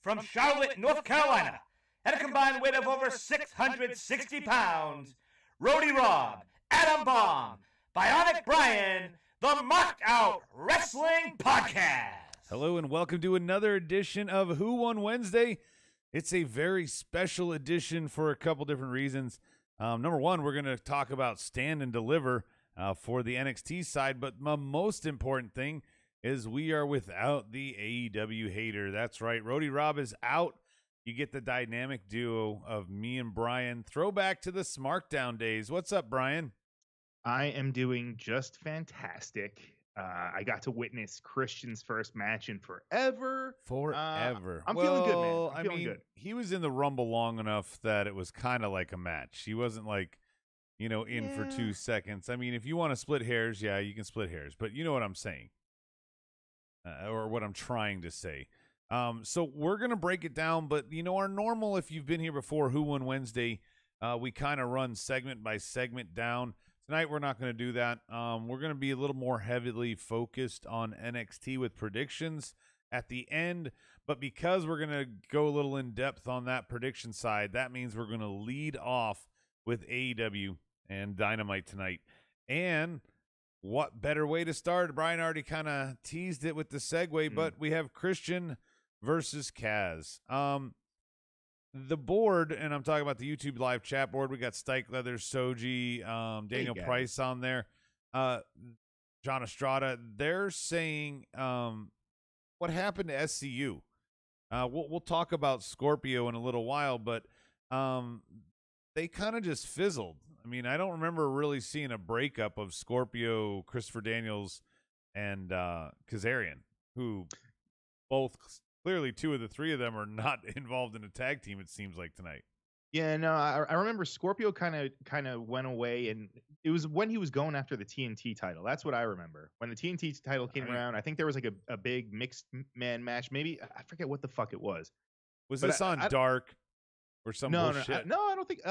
from Charlotte, North Carolina, at a combined weight of over 660 pounds, Rody Rob, Adam Bomb, Bionic Brian, the Marked Out Wrestling Podcast. Hello and welcome to another edition of Who Won Wednesday. It's a very special edition for a couple different reasons. Number one, we're going to talk about Stand and Deliver for the NXT side, but the most important thing is we are without the AEW hater. That's right, Rody Rob is out. You get the dynamic duo of me and Brian. Throwback to the SmackDown days. What's up, Brian? I am doing just fantastic. I got to witness Christian's first match in forever. I'm feeling good, man. I'm feeling good. He was in the Rumble long enough that it was kind of like a match. He wasn't like, in for 2 seconds. I mean, if you want to split hairs, yeah, you can split hairs. But you know what I'm saying, or what I'm trying to say. So we're going to break it down. But, our normal, if you've been here before, Who Won Wednesday, we kind of run segment by segment down. Tonight, we're not going to do that. We're going to be a little more heavily focused on NXT with predictions at the end. But because we're going to go a little in depth on that prediction side, that means we're going to lead off with AEW and Dynamite tonight. And what better way to start? Brian already kind of teased it with the segue, but we have Christian versus Kaz. The board, and I'm talking about the YouTube live chat board, we got Stike Leather, Soji, Daniel Price on there, John Estrada. They're saying what happened to SCU. We'll talk about Scorpio in a little while, but they kind of just fizzled. I mean, I don't remember really seeing a breakup of Scorpio, Christopher Daniels, and Kazarian, who both clearly two of the three of them are not involved in a tag team, it seems like, tonight. Yeah, no, I remember Scorpio kind of went away, and it was when he was going after the TNT title. That's what I remember. When the TNT title came around, I think there was like a big mixed man match. Maybe, I forget what the fuck it was. Was this on Dark or some bullshit? No, I don't think.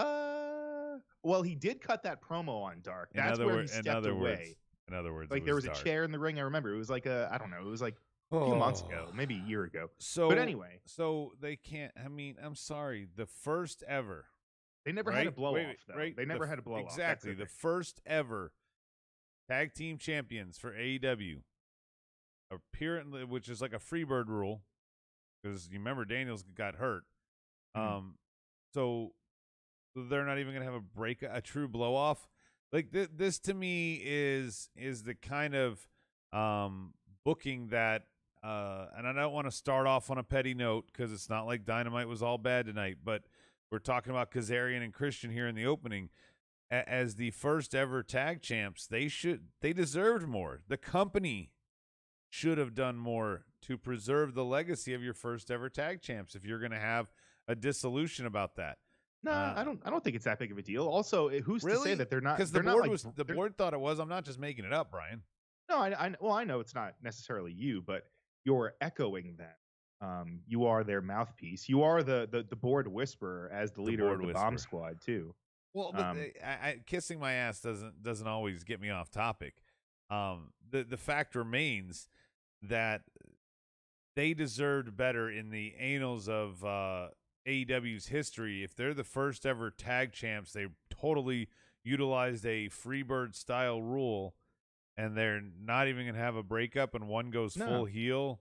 Well, he did cut that promo on Dark. That's where he stepped away. In other words, like there was a chair in the ring. I remember it was like I don't know. It was like a few months ago, maybe a year ago. But anyway. So they can't, I'm sorry. The first ever. They never had a blow off, though. Right? They never had a blow off. Exactly. The first ever tag team champions for AEW. Apparently, which is like a Freebird rule. Because you remember Daniels got hurt. So they're not even going to have a true blow off. Like this to me is the kind of booking that and I don't want to start off on a petty note because it's not like Dynamite was all bad tonight, but we're talking about Kazarian and Christian here in the opening as the first ever tag champs. They deserved more. The company should have done more to preserve the legacy of your first ever tag champs if you're going to have a dissolution about that. No, I don't think it's that big of a deal. Also, who's to say that they're not? Because the board thought it was. I'm not just making it up, Brian. No, I know it's not necessarily you, but you're echoing that. You are their mouthpiece. You are the board whisperer as the leader of the Bomb Squad too. Well, but kissing my ass doesn't always get me off topic. The fact remains that they deserved better in the annals of AEW's history. If they're the first ever tag champs, they totally utilized a Freebird style rule. And they're not even going to have a breakup and one goes full heel.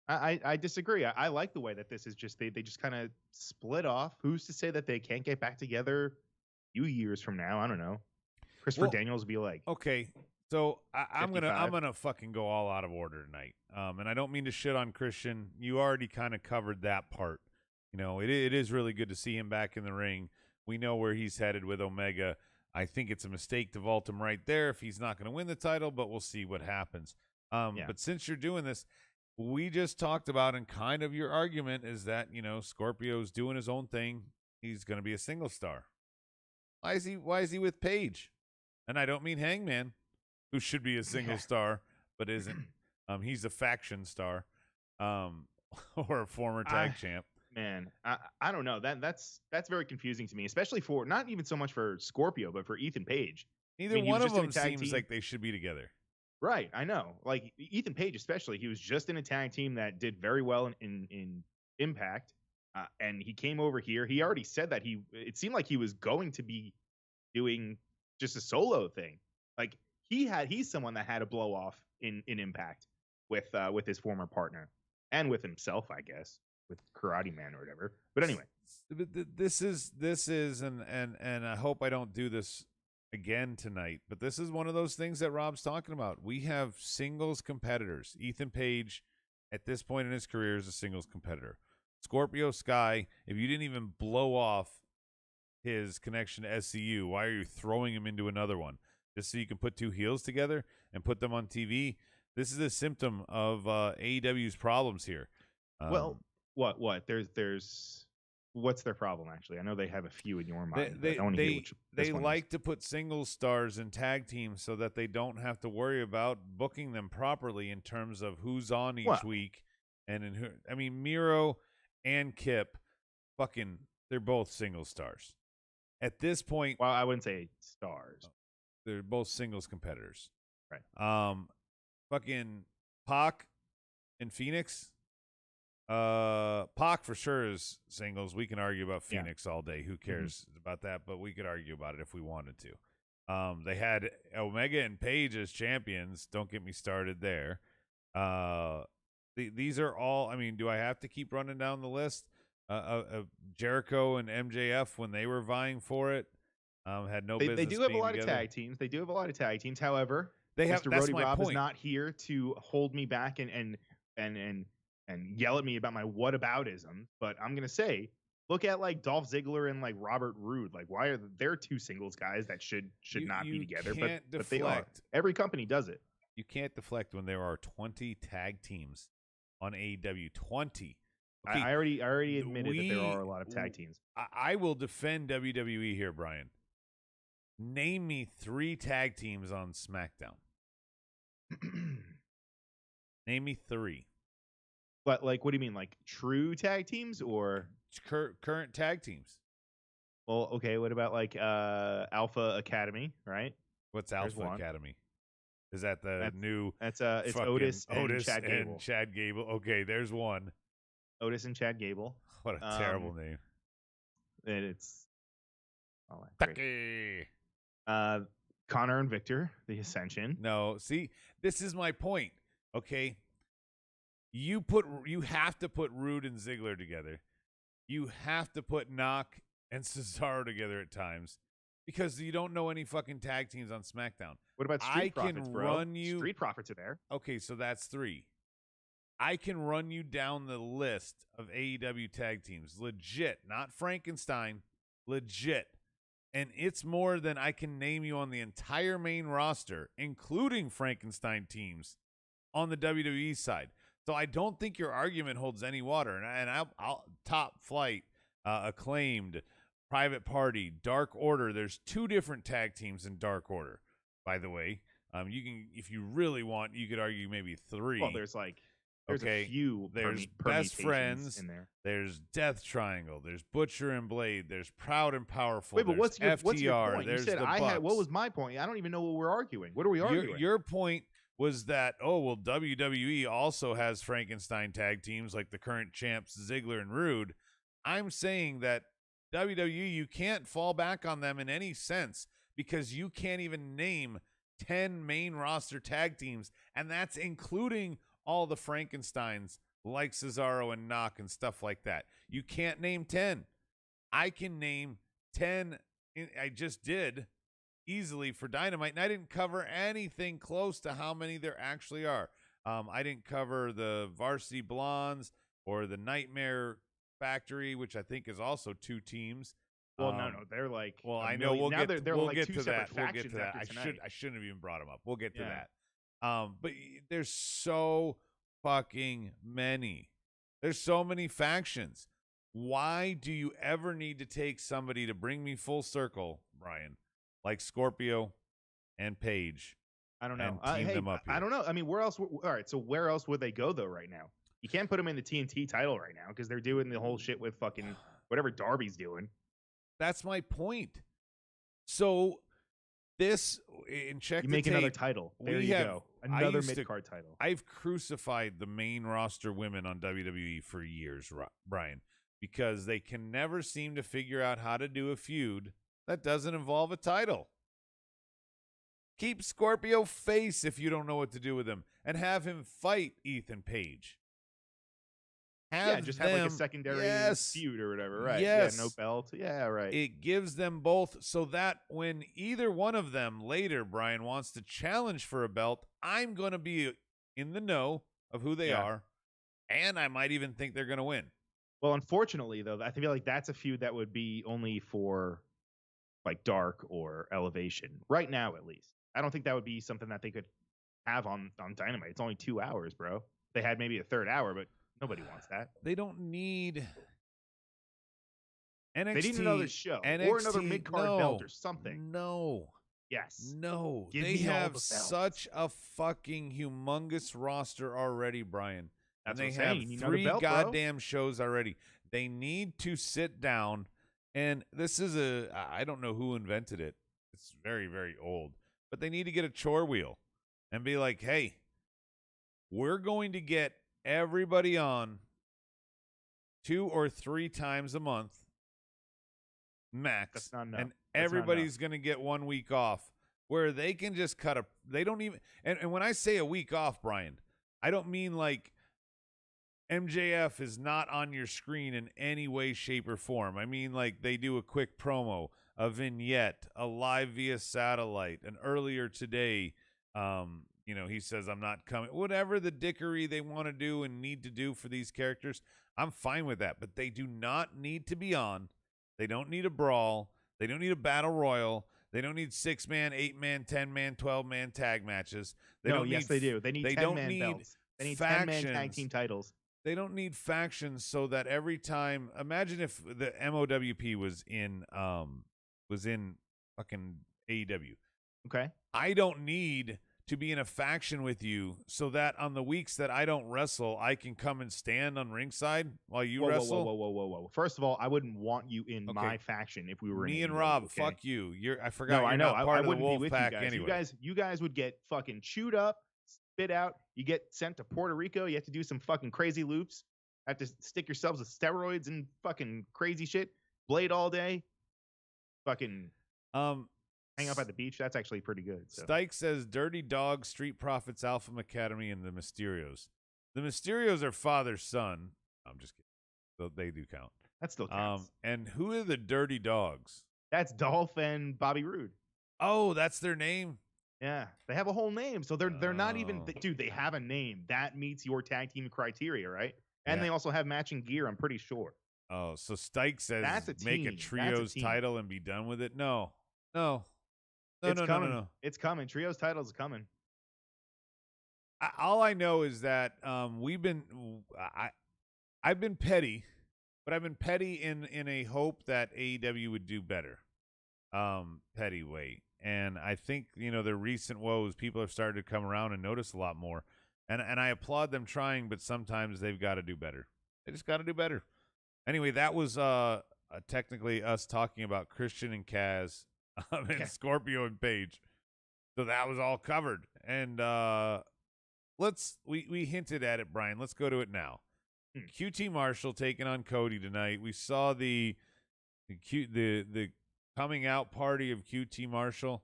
I disagree. I like the way that this is just, they just kind of split off. Who's to say that they can't get back together a few years from now? I don't know. Christopher Daniels will be like, okay, so I'm gonna fucking go all out of order tonight. And I don't mean to shit on Christian. You already kind of covered that part. It is really good to see him back in the ring. We know where he's headed with Omega. I think it's a mistake to vault him right there if he's not going to win the title, but we'll see what happens. But since you're doing this, we just talked about, and kind of your argument is that, Scorpio's doing his own thing. He's going to be a single star. Why is he with Paige? And I don't mean Hangman, who should be a single star, but isn't. He's a faction star, or a former tag champ. Man, I don't know. That's very confusing to me, especially for not even so much for Scorpio, but for Ethan Page. Neither one of them seems like they should be together. Right, I know. Like Ethan Page, especially, he was just in a tag team that did very well in Impact, and he came over here. He already said that it seemed like he was going to be doing just a solo thing. Like he's someone that had a blow off in Impact with his former partner and with himself, I guess, with Karate Man or whatever. But anyway, this is and I hope I don't do this again tonight, but this is one of those things that Rob's talking about. We have singles competitors. Ethan Page, at this point in his career, is a singles competitor. Scorpio Sky, if you didn't even blow off his connection to SCU, why are you throwing him into another one? Just so you can put two heels together and put them on TV? This is a symptom of AEW's problems here. Well, what? There's what's their problem, actually? I know they have a few in your mind. They like to put single stars in tag teams so that they don't have to worry about booking them properly in terms of who's on each week. And in who, I mean, Miro and Kip, they're both single stars. At this point, well, I wouldn't say stars. They're both singles competitors. Right. Fucking Pac and Phoenix. Pac for sure is singles. We can argue about Phoenix all day. Who cares about that? But we could argue about it if we wanted to. They had Omega and Page as champions. Don't get me started there. These are all. I mean, do I have to keep running down the list? Jericho and MJF, when they were vying for it, had no business. They do have a lot together. of tag teams. They do have a lot of tag teams. However, Mr. Roddy Rob is not here to hold me back and yell at me about my whataboutism. But I'm gonna say, look at like Dolph Ziggler and like Robert Roode. Like, why are there two singles guys that should not be together? But they are. Every company does it. You can't deflect when there are 20 tag teams on AEW. 20. Okay, I already admitted that there are a lot of tag teams. I will defend WWE here, Brian. Name me 3 tag teams on SmackDown. Name me 3. But like, what do you mean? Like true tag teams or current tag teams? Well, okay. What about like Alpha Academy? Right. What's Alpha Academy? Is that that's new? It's Otis and Chad Gable. And Chad Gable. Okay, there's one. Otis and Chad Gable. What a terrible name. And it's Becky. Connor and Victor, the Ascension. No, see, this is my point. Okay, you have to put Rude and Ziggler together. You have to put Knock and Cesaro together at times because you don't know any fucking tag teams on SmackDown. What about Street Profits, bro? Street Profits are there. Okay, so that's 3. I can run you down the list of AEW tag teams. Legit, not Frankenstein. Legit. And it's more than I can name you on the entire main roster, including Frankenstein teams on the WWE side. So I don't think your argument holds any water. And I'll Top Flight, Acclaimed, Private Party, Dark Order. There's 2 different tag teams in Dark Order, by the way. You can, if you really want, you could argue maybe 3. Well, there's a few. There's Best Friends in there. There's Death Triangle. There's Butcher and Blade. There's Proud and Powerful. Wait, but what's your FTR. point? There's you said the Bucks. what was my point? I don't even know what we're arguing. What are we arguing? Your point was that, WWE also has Frankenstein tag teams like the current champs Ziggler and Rude. I'm saying that WWE, you can't fall back on them in any sense because you can't even name 10 main roster tag teams, and that's including all the Frankensteins like Cesaro and Knock and stuff like that. You can't name 10. I can name 10. I just did easily for Dynamite, and I didn't cover anything close to how many there actually are. I didn't cover the Varsity Blondes or the Nightmare Factory, which I think is also 2 teams. Well, no, they're like. Well, I know we'll get to that. We'll get to that. I shouldn't have even brought them up. We'll get to that. But there's so fucking many. There's so many factions. Why do you ever need to take somebody to bring me full circle, Brian, like Scorpio and Paige? I don't know. And team them up here? I don't know. I mean, where else? All right. So where else would they go though? Right now, you can't put them in the TNT title right now because they're doing the whole shit with fucking whatever Darby's doing. That's my point. So This in check You the make tape, another title. There you go. Another mid-card title. I've crucified the main roster women on WWE for years, Brian, because they can never seem to figure out how to do a feud that doesn't involve a title. Keep Scorpio face if you don't know what to do with him, and have him fight Ethan Page. Have like a secondary feud or whatever, right? Yes. Yeah, no belt. Yeah, right. It gives them both so that when either one of them later, Brian, wants to challenge for a belt, I'm going to be in the know of who they are, and I might even think they're going to win. Well, unfortunately, though, I feel like that's a feud that would be only for like Dark or Elevation right now, at least. I don't think that would be something that they could have on Dynamite. It's only 2 hours, bro. They had maybe a third hour, but nobody wants that. They don't need NXT. They need another show or another mid-card belt or something. No. Yes. No. Give they me have all the such a fucking humongous roster already, Brian. That's and what they I'm have saying. You need 3 another belt, goddamn shows already. They need to sit down. And this is I don't know who invented it. It's very, very old. But they need to get a chore wheel and be like, hey, we're going to get everybody on 2 or 3 times a month max. That's not enough. And everybody's going to get 1 week off where they can just they don't even, and when I say a week off, Brian, I don't mean like MJF is not on your screen in any way, shape, or form. I mean like they do a quick promo, a vignette, a live via satellite, and earlier today, he says, I'm not coming. Whatever the dickery they want to do and need to do for these characters, I'm fine with that. But they do not need to be on. They don't need a brawl. They don't need a battle royal. They don't need 6-man, 8-man, 10-man, 12-man tag matches. They do. They need 10-man belts. They need 10-man tag team titles. They don't need factions so that every time, imagine if the MOWP was in fucking AEW. Okay. I don't need to be in a faction with you so that on the weeks that I don't wrestle, I can come and stand on ringside while you wrestle. Whoa. First of all, I wouldn't want you in my faction if we were me in and Rob. Okay? Fuck you. I forgot. No, I know. Not part I of the wouldn't Wolf be with Pack you guys. anyway. You guys would get fucking chewed up, spit out. You get sent to Puerto Rico. You have to do some fucking crazy loops. Have to stick yourselves with steroids and fucking crazy shit. Blade all day. Fucking hang up at the beach. That's actually pretty good. So. Stike says Dirty Dog, Street Profits, Alpha Academy, and the Mysterios. The Mysterios are father-son. I'm just kidding. So they do count. That still counts. And who are the Dirty Dogs? That's Dolph and Bobby Roode. Oh, that's their name? Yeah. They have a whole name. So they're not even... Dude, they have a name. That meets your tag team criteria, right? And they also have matching gear, I'm pretty sure. Oh, so Stike says make a That's trios title and be done with it? No. It's coming. It's coming. Trios titles are coming. All I know is that I've been petty, but I've been petty in a hope that AEW would do better. Petty way. And I think, the recent woes, people have started to come around and notice a lot more. And I applaud them trying, but sometimes they've got to do better. They just got to do better. Anyway, that was technically us talking about Christian and Kaz and Scorpio and Paige. So that was all covered. And we hinted at it, Brian. Let's go to it now. QT Marshall taking on Cody tonight. We saw the coming out party of QT Marshall.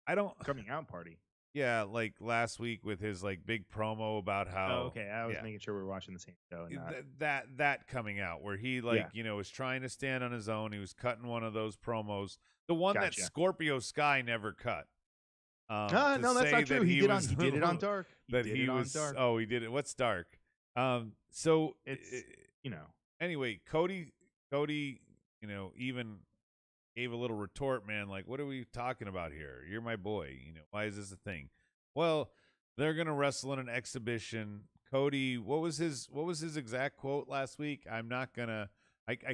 Coming out party. Yeah, like last week with his big promo about how. Oh, okay. I was making sure we were watching the same show. That coming out where he was trying to stand on his own. He was cutting one of those promos, the one that Scorpio Sky never cut. No, that's not true. He did it on Dark. He did it. What's Dark? So it's Anyway, Cody, even gave a little retort, man, like, what are we talking about here? You're my boy. Why is this a thing? Well, they're going to wrestle in an exhibition. Cody, what was his exact quote last week? I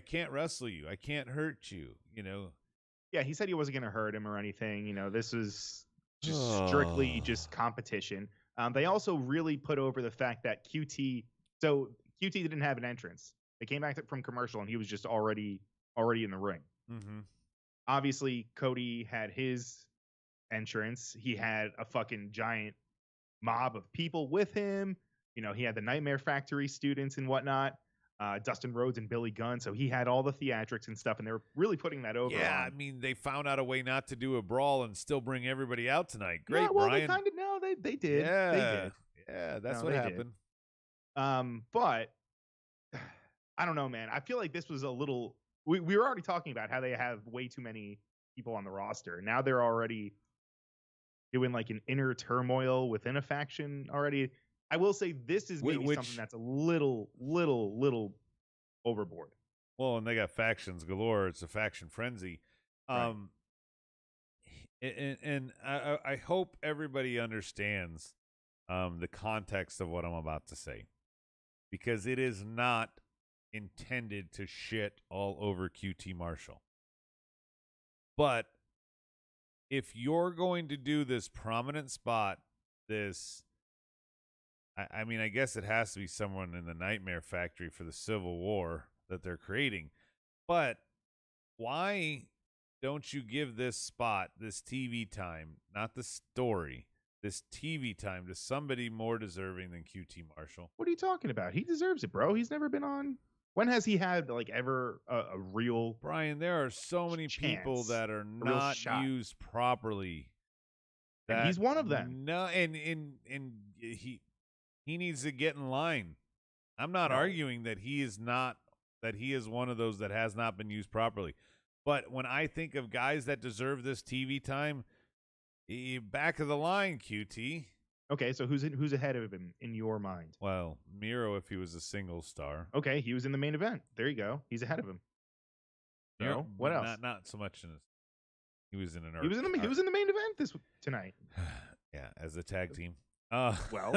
can't wrestle you. I can't hurt you, Yeah, he said he wasn't going to hurt him or anything. This was just strictly just competition. They also really put over the fact that QT didn't have an entrance. They came back from commercial and he was just already in the ring. Mm-hmm. Obviously, Cody had his entrance. He had a fucking giant mob of people with him. He had the Nightmare Factory students and whatnot. Dustin Rhodes and Billy Gunn. So he had all the theatrics and stuff, and they were really putting that over. Yeah, on. I mean, they found out a way not to do a brawl and still bring everybody out tonight. Great, yeah, well, Brian. They did. Yeah, they did. Yeah, that's what happened. But I don't know, man. I feel like this was a little. We were already talking about how they have way too many people on the roster. Now they're already doing like an inner turmoil within a faction already. I will say this is maybe something that's a little overboard. Well, and they got factions galore. It's a faction frenzy. Right. And I hope everybody understands the context of what I'm about to say, because it is not intended to shit all over QT Marshall. But if you're going to do this prominent spot, I mean, I guess it has to be someone in the Nightmare Factory for the Civil War that they're creating. But why don't you give this spot, this TV time, not the story, this TV time to somebody more deserving than QT Marshall? What are you talking about? He deserves it, bro. He's never been on. When has he had like ever a real Brian? There are so many people that are not used properly. And he's one of them. No, and he needs to get in line. I'm not arguing that he is one of those that has not been used properly. But when I think of guys that deserve this TV time, back of the line, QT. Okay, so who's ahead of him in your mind? Well, Miro, if he was a single star. Okay, he was in the main event. There you go. He's ahead of him. No, what else? Not so much in his. He was in an. He was in the main event tonight. Yeah, as a tag team. Well,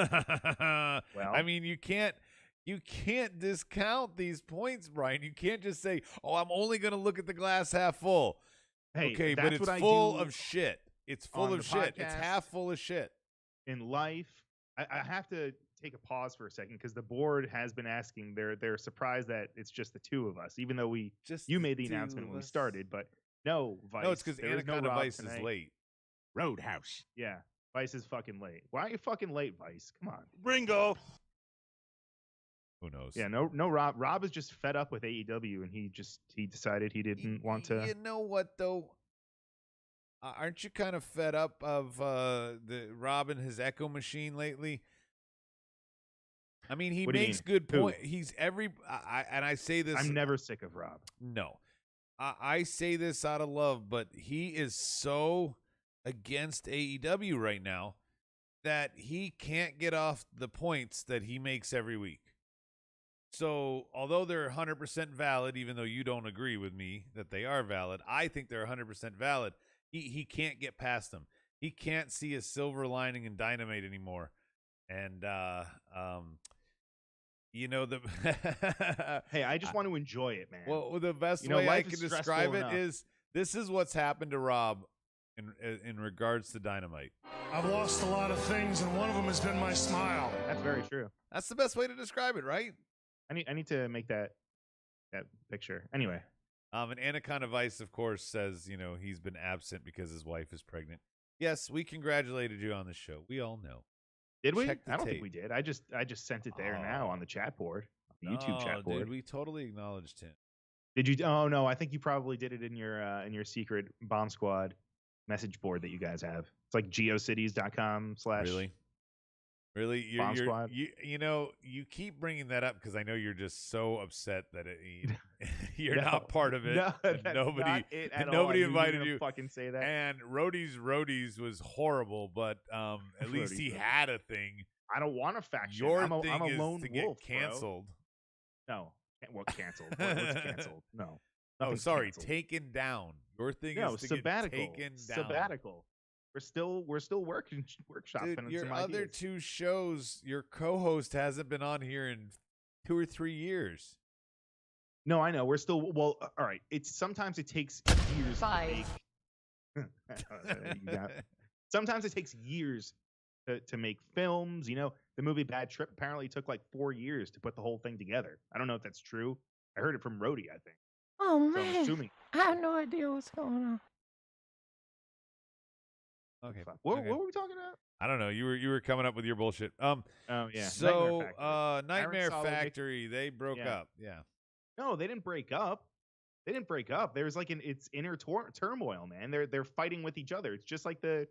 I mean, you can't discount these points, Brian. You can't just say, "Oh, I'm only going to look at the glass half full." Hey, okay, but it's full of shit. It's full of shit. It's half full of shit. In life, I have to take a pause for a second because the board has been asking. They're surprised that it's just the two of us, even though you made the announcement when we started. But no, Vice. No, it's because Anaconda Vice is late. Roadhouse. Yeah. Vice is fucking late. Why are you fucking late, Vice? Come on. Ringo. Who knows? Yeah, no, Rob. Rob is just fed up with AEW, and he decided he didn't want to. You know what though? Aren't you kind of fed up of the Rob and his Echo Machine lately? I mean, he makes good points. He's and I say this. I'm never sick of Rob. No, I say this out of love, but he is so against AEW right now that he can't get off the points that he makes every week. So although they're 100% valid, even though you don't agree with me that they are valid, I think they're 100% valid. He can't get past them. He can't see a silver lining in Dynamite anymore. And you know the hey, I just want to enjoy it, man. Well, the best way I can describe it is this is what's happened to Rob in regards to Dynamite. I've lost a lot of things, and one of them has been my smile. That's very true. That's the best way to describe it, right? I need to make that picture. Anyway. And Anaconda Vice, of course, says, he's been absent because his wife is pregnant. Yes, we congratulated you on the show. We all know. Did we? I don't think we did. I just sent it there now on the chat board, the YouTube chat board. Dude, we totally acknowledged him. Did you? Oh no, I think you probably did it in your secret Bomb Squad message board that you guys have. It's like geocities.com/ Really? Squad? You keep bringing that up because I know you're just so upset that you're not part of it. No, nobody invited you. Fucking say that. And Roadies was horrible, but at least he had a thing. I don't want a faction. Your I'm a is lone to wolf, get canceled. Bro. No. What canceled? What's canceled? No. Oh, sorry, taken down. Your thing is to sabbatical. Get taken down. Sabbatical. We're still workshopping. Dude, your other two shows, your co-host hasn't been on here in 2 or 3 years. No, I know. We're still all right. Sometimes it takes years. 5. Sometimes it takes years to make films. The movie Bad Trip apparently took like 4 years to put the whole thing together. I don't know if that's true. I heard it from Rhodey, I think. Oh So I'm man, assuming. I have no idea what's going on. Okay. Fuck. What okay. were we talking about? I don't know. You were coming up with your bullshit. Oh yeah. So Aaron Nightmare Solo, Nick- Factory, they broke Yeah. up. Yeah. No, they didn't break up. They didn't break up. There's like it's inner turmoil, man. They're fighting with each other. It's just like the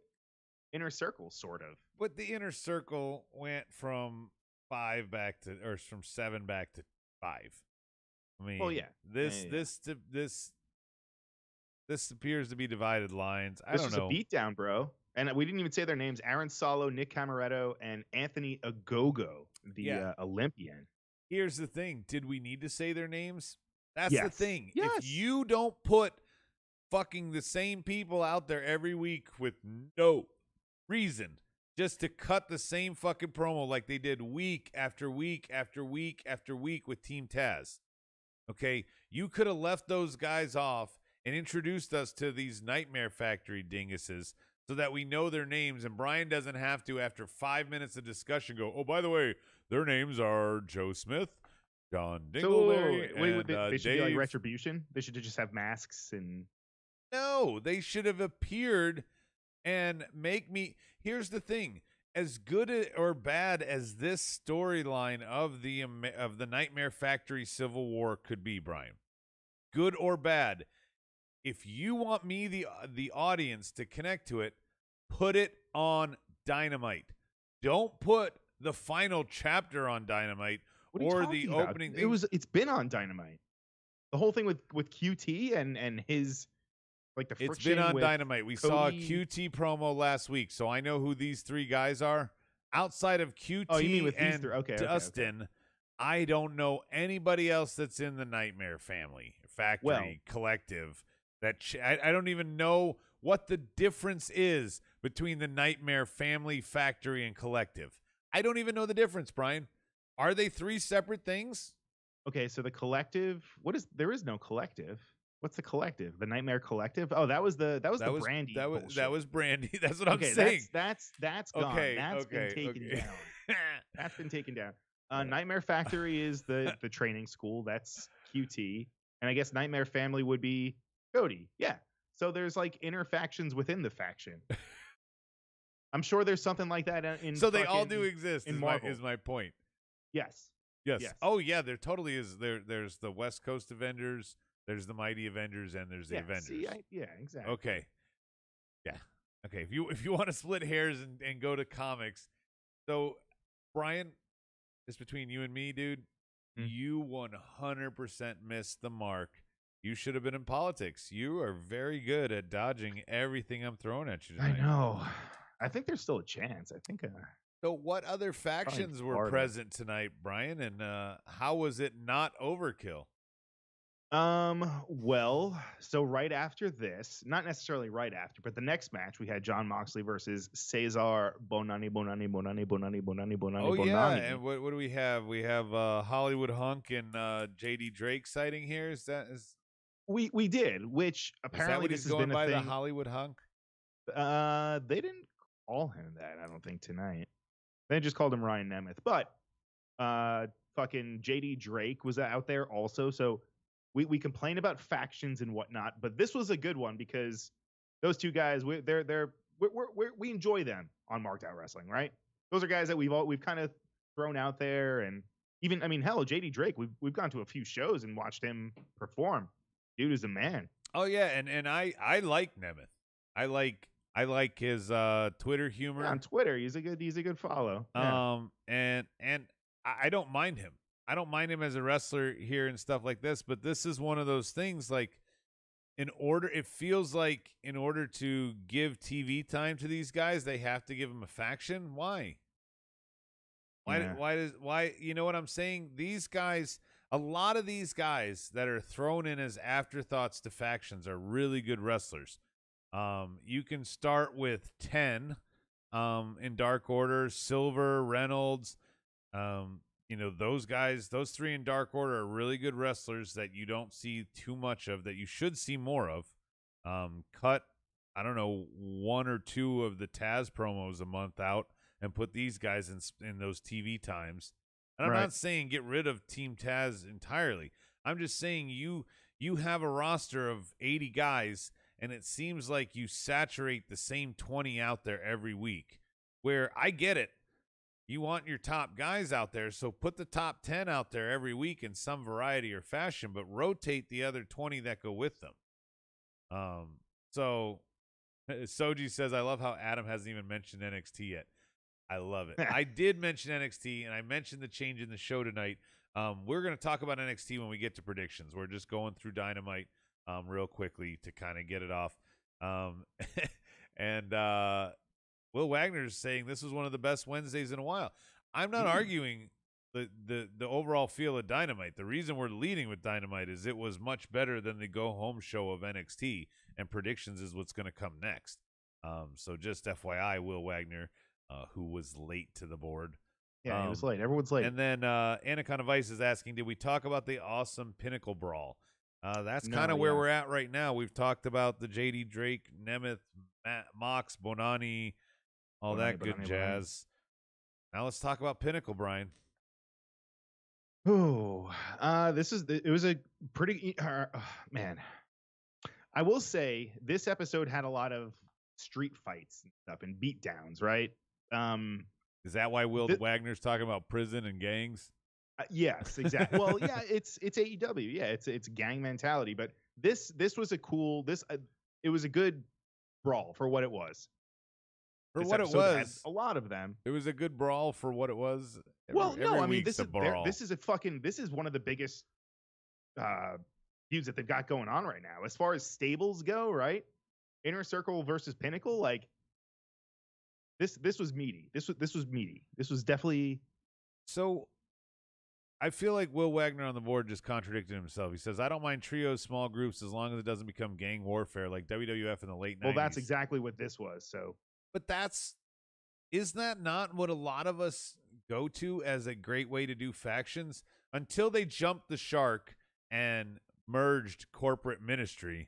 inner circle, sort of. But the inner circle went from 5 back to, or from 7 back to 5. I mean, Well, yeah. This appears to be divided lines. I don't know. This was a beatdown, bro. And we didn't even say their names: Aaron Solo, Nick Camaretto, and Anthony Ogogo, the Olympian. Here's the thing: did we need to say their names? That's the Yes. thing. Yes. If you don't put fucking the same people out there every week with no reason, just to cut the same fucking promo like they did week after week after week after week with Team Taz, okay, you could have left those guys off and introduced us to these Nightmare Factory dinguses so that we know their names, and Brian doesn't have to, after 5 minutes of discussion, go, oh, by the way, their names are Joe Smith, John Dingleberry, and they should Dave. be like Retribution. They should just have masks and. No, they should have appeared and make me. Here's the thing: as good or bad as this storyline of the Nightmare Factory Civil War could be, Brian, good or bad, if you want me, the audience, to connect to it, put it on Dynamite. Don't put the final chapter on Dynamite or the opening. It's been on Dynamite. The whole thing with QT and his. Like the it's been on Dynamite. We saw a QT promo last week, so I know who these 3 guys are. Outside of QT you mean with and Dustin, okay. I don't know anybody else that's in the Nightmare Family Factory collective. I don't even know what the difference is between the Nightmare Family Factory and collective. I don't even know the difference, Brian. Are they 3 separate things? Okay, so the collective. There is no collective. What's the collective? The Nightmare Collective? Oh, that was the Brandy. That was Brandy. That's what I'm saying. That's gone. Okay, that's been taken down. That's been taken down. Nightmare Factory is the training school. That's QT, and I guess Nightmare Family would be Cody. Yeah. So there's like inner factions within the faction. I'm sure there's something like that in. So they all do exist. Is my point. Yes. Yes. Oh yeah, there totally is. There's the West Coast Avengers. There's the Mighty Avengers, and there's the Avengers. See, exactly. Okay. Yeah. Okay. If you want to split hairs and go to comics, so Brian, it's between you and me, dude. You 100% missed the mark. You should have been in politics. You are very good at dodging everything I'm throwing at you tonight. I know. I think there's still a chance. I think. So what other factions were present tonight, Brian, and how was it not overkill? Well, so right after this, not necessarily right after, but the next match, we had Jon Moxley versus Cesar Bonani. Oh, yeah. And what do we have? We have Hollywood Hunk and JD Drake sighting here. We did, which apparently this has been a thing. The Hollywood Hunk? They didn't call him that, I don't think, tonight. They just called him Ryan Nemeth. But fucking JD Drake was out there also, so we complain about factions and whatnot, but this was a good one because those 2 guys, we enjoy them on Marked Out Wrestling, right? Those are guys that we've kind of thrown out there, and even hell, JD Drake, we've gone to a few shows and watched him perform. Dude is a man. Oh yeah, and I like Nemeth. I like his Twitter humor. Yeah, on Twitter, he's a good follow. Yeah. And I don't mind him. I don't mind him as a wrestler here and stuff like this, but this is one of those things like it feels like in order to give TV time to these guys, they have to give them a faction. Why? Why, you know what I'm saying? These guys, a lot of these guys that are thrown in as afterthoughts to factions are really good wrestlers. You can start with 10 in Dark Order, Silver, Reynolds, those guys, those 3 in Dark Order are really good wrestlers that you don't see too much of, that you should see more of. Cut, I don't know, 1 or 2 of the Taz promos a month out and put these guys in those TV times. And I'm not saying get rid of Team Taz entirely. I'm just saying you you have a roster of 80 guys, and it seems like you saturate the same 20 out there every week, where I get it. You want your top guys out there, so put the top 10 out there every week in some variety or fashion, but rotate the other 20 that go with them. So Soji says, I love how Adam hasn't even mentioned NXT yet. I love it. I did mention NXT, and I mentioned the change in the show tonight. We're going to talk about NXT when we get to predictions. We're just going through Dynamite real quickly to kind of get it off. And Will Wagner's saying this was one of the best Wednesdays in a while. I'm not arguing the overall feel of Dynamite. The reason we're leading with Dynamite is it was much better than the go-home show of NXT, and predictions is what's going to come next. So just FYI, Will Wagner, who was late to the board. Yeah, he was late. Everyone's late. And then Anaconda Vice is asking, did we talk about the awesome Pinnacle Brawl? That's kind of where we're at right now. We've talked about the JD Drake, Nemeth, Mox, Bonani, all that good jazz. Now let's talk about Pinnacle, Brian. Oh, it was a pretty man. I will say this episode had a lot of street fights and stuff and beatdowns, right? Is that why Will Wagner's talking about prison and gangs? Yes, exactly. Well, yeah, it's AEW. Yeah, it's gang mentality. But this was a cool. It was a good brawl for what it was. For what it was, a lot of them. It was a good brawl for what it was. This is one of the biggest feuds that they've got going on right now. As far as stables go, right? Inner Circle versus Pinnacle, like this was meaty. This was meaty. This was definitely. So I feel like Will Wagner on the board just contradicted himself. He says, I don't mind trios, small groups, as long as it doesn't become gang warfare like WWF in the late 90s. Well, that's exactly what this was. So, but isn't that not what a lot of us go to as a great way to do factions? Until they jumped the shark and merged corporate ministry.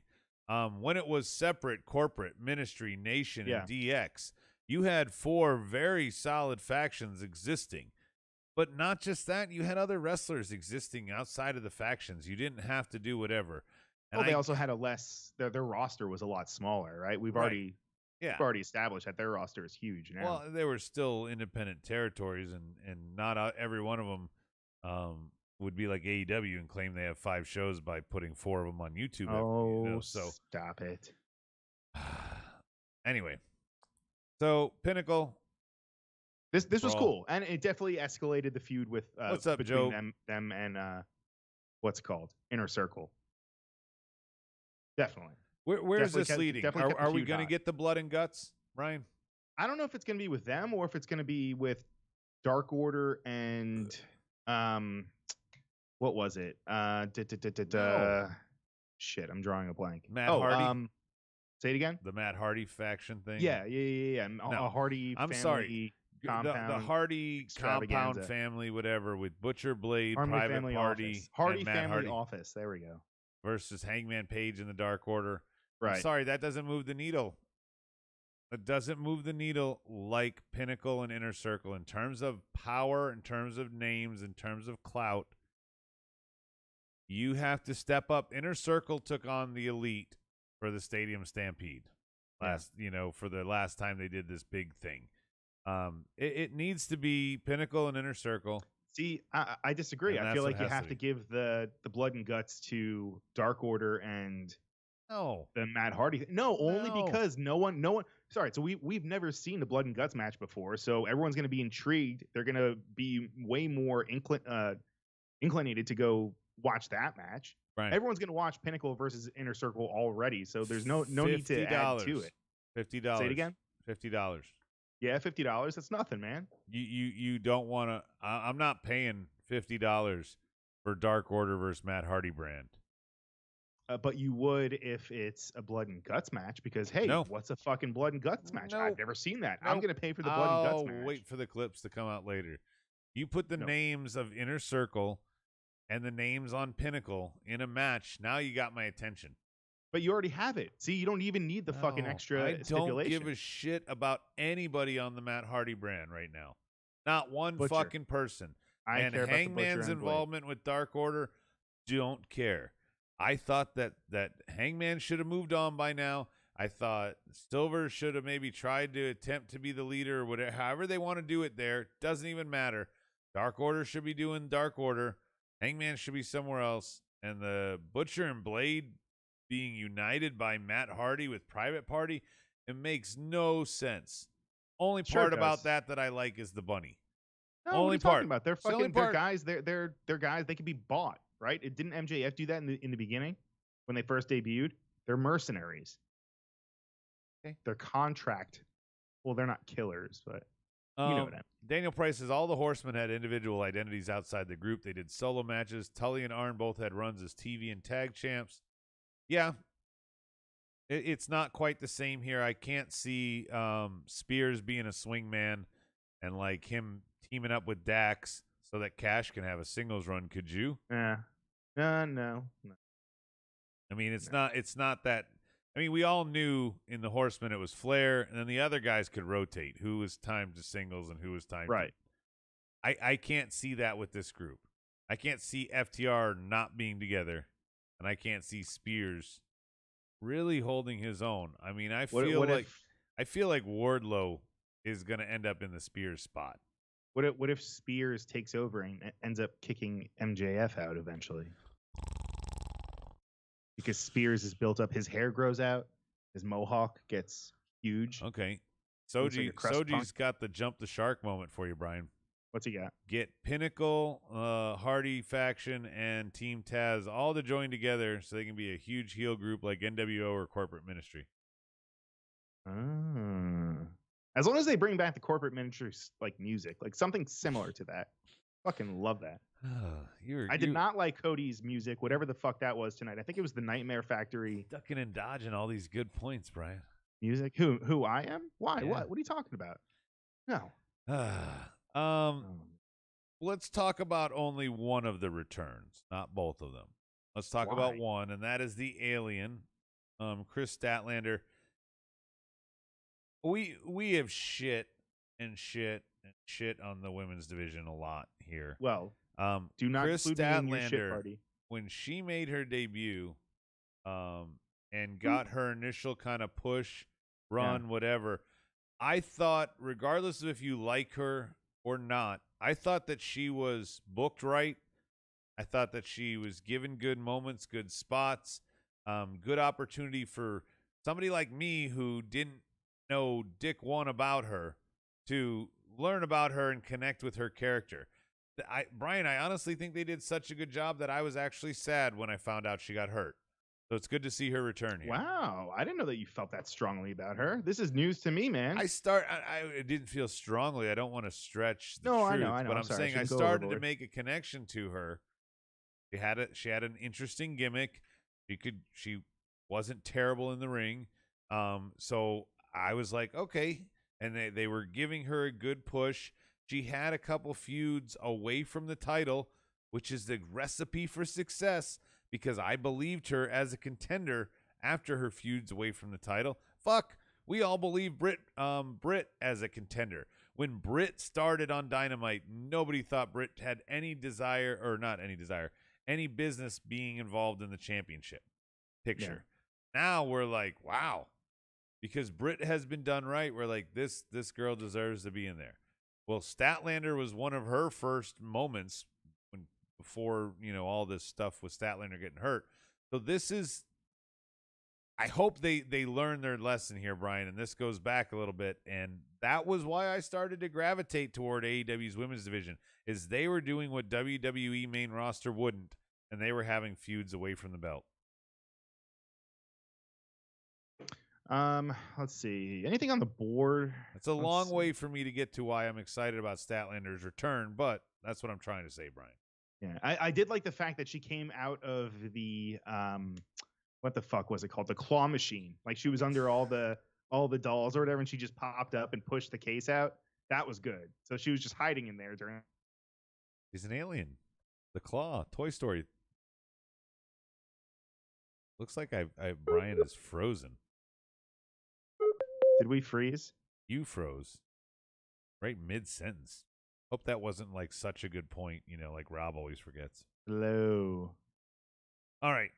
When it was separate corporate, ministry, nation, and DX, you had 4 very solid factions existing. But not just that, you had other wrestlers existing outside of the factions. You didn't have to do whatever. And they also had their roster was a lot smaller, right? We've already established that their roster is huge now. Well, they were still independent territories, and not every one of them would be like AEW and claim they have 5 shows by putting 4 of them on YouTube. So stop it. Anyway, so Pinnacle. This was cool, and it definitely escalated the feud with what's up, between Joe? them and what's it called, Inner Circle. Definitely. Where's this leading? Are we going to get the blood and guts, Ryan? I don't know if it's going to be with them or if it's going to be with Dark Order and what was it? Shit, I'm drawing a blank. Matt Hardy. Say it again. The Matt Hardy faction thing. Yeah. A Hardy. I'm sorry. Compound, the Hardy compound family, whatever, with Butcher, Blade, Private Family Party, Office. Hardy and Matt Family Hardy Office. There we go. Versus Hangman Page and the Dark Order. Right. I'm sorry, that doesn't move the needle. It doesn't move the needle like Pinnacle and Inner Circle in terms of power, in terms of names, in terms of clout. You have to step up. Inner Circle took on the Elite for the Stadium Stampede for the last time they did this big thing. It needs to be Pinnacle and Inner Circle. See, I disagree. I feel like you have to give the blood and guts to Dark Order and the Matt Hardy. Only because no one. Sorry, so we've never seen the blood and guts match before, so everyone's going to be intrigued. They're going to be way more inclinated to go watch that match. Right. Everyone's going to watch Pinnacle versus Inner Circle already, so there's no need to add to it. $50. Say it again. $50. Yeah, $50. That's nothing, man. You don't want to. I'm not paying $50 for Dark Order versus Matt Hardy brand. But you would if it's a blood and guts match, because what's a fucking blood and guts match? I've never seen that. I'm going to pay for the blood and guts match. Wait for the clips to come out later. You put the names of Inner Circle and the names on Pinnacle in a match. Now you got my attention. But you already have it. See, you don't even need the fucking extra stipulation. I don't give a shit about anybody on the Matt Hardy brand right now. Not one fucking person. I care about the Butcher Hangman's involvement with Dark Order, don't care. I thought that Hangman should have moved on by now. I thought Silver should have maybe tried to attempt to be the leader or whatever. However they want to do it there, doesn't even matter. Dark Order should be doing Dark Order. Hangman should be somewhere else. And the Butcher and Blade being united by Matt Hardy with Private Party, it makes no sense. Only part about that I like is the bunny. No, only what are you part. talking about? They're It's the fucking only they're part. guys. They're guys. They could be bought, right? It didn't MJF do that in the beginning when they first debuted? They're mercenaries. Okay. They're contract. Well, they're not killers, but you know what I mean. Daniel Price says all the Horsemen had individual identities outside the group. They did solo matches. Tully and Arn both had runs as TV and tag champs. Yeah. It's not quite the same here. I can't see Spears being a swingman and like him teaming up with Dax so that Cash can have a singles run. Could you? No. I mean, it's not that. I mean, we all knew in the Horsemen it was Flair, and then the other guys could rotate who was timed to singles and who was timed right. I can't see that with this group. I can't see FTR not being together, and I can't see Spears really holding his own. I mean, I feel like Wardlow is going to end up in the Spears spot. What if Spears takes over and ends up kicking MJF out eventually? Because Spears is built up, his hair grows out, his mohawk gets huge. Okay. Looks like a crust Soji's punk. got the jump the shark moment for you, Brian. What's he got? Get Pinnacle, Hardy faction, and Team Taz all to join together so they can be a huge heel group like NWO or Corporate Ministry. As long as they bring back the Corporate Ministry like music, like something similar to that. Fucking love that. I did not like Cody's music, whatever the fuck that was tonight. I think it was the Nightmare Factory. Ducking and dodging all these good points, Brian. Music? Who I am? Why? Yeah. What are you talking about? No. Let's talk about only one of the returns, not both of them. Let's talk about one, and that is the Alien, Chris Statlander. We have shit on the women's division a lot here. Well, do not Chris include me in your shit Statlander, party. when she made her debut, and got her initial kind of push, run, whatever, I thought, regardless of if you like her or not, I thought that she was booked right. I thought that she was given good moments, good spots, good opportunity for somebody like me who didn't know dick one about her to learn about her and connect with her character. Brian, I honestly think they did such a good job that I was actually sad when I found out she got hurt. So it's good to see her return here. Wow, I didn't know that you felt that strongly about her. This is news to me, man. I didn't feel strongly. I don't want to stretch the truth, I know. but I'm sorry. saying I started to make a connection to her. She had an interesting gimmick. She wasn't terrible in the ring. So I was like, okay. And they were giving her a good push. She had a couple feuds away from the title, which is the recipe for success, because I believed her as a contender after her feuds away from the title. Fuck, we all believe Britt as a contender. When Britt started on Dynamite, nobody thought Britt had any business being involved in the championship picture. Yeah. Now we're like, wow, because Britt has been done right. We're like, this girl deserves to be in there. Well, Statlander was one of her first moments before, all this stuff with Statlander getting hurt. So I hope they learn their lesson here, Brian, and this goes back a little bit. And that was why I started to gravitate toward AEW's women's division, is they were doing what WWE main roster wouldn't, and they were having feuds away from the belt. Let's see. Anything on the board? It's a long way for me to get to why I'm excited about Statlander's return, but that's what I'm trying to say, Brian. Yeah, I did like the fact that she came out of the what the fuck was it called? The claw machine. Like she was under all the dolls or whatever, and she just popped up and pushed the case out. That was good. So she was just hiding in there during. She's an alien. The claw. Toy Story. Looks like Brian is frozen. Did we freeze? You froze. Right mid-sentence. Hope that wasn't like such a good point, like Rob always forgets. Hello. All right.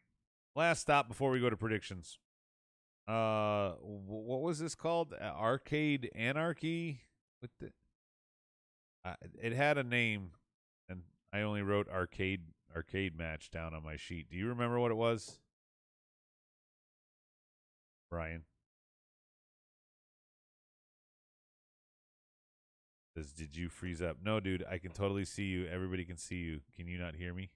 last stop before we go to predictions. What was this called? Arcade Anarchy? With the it had a name, and I only wrote arcade match down on my sheet. Do you remember what it was, Brian? Did you freeze up? No, dude, I can totally see you. Everybody can see you. Can you not hear me?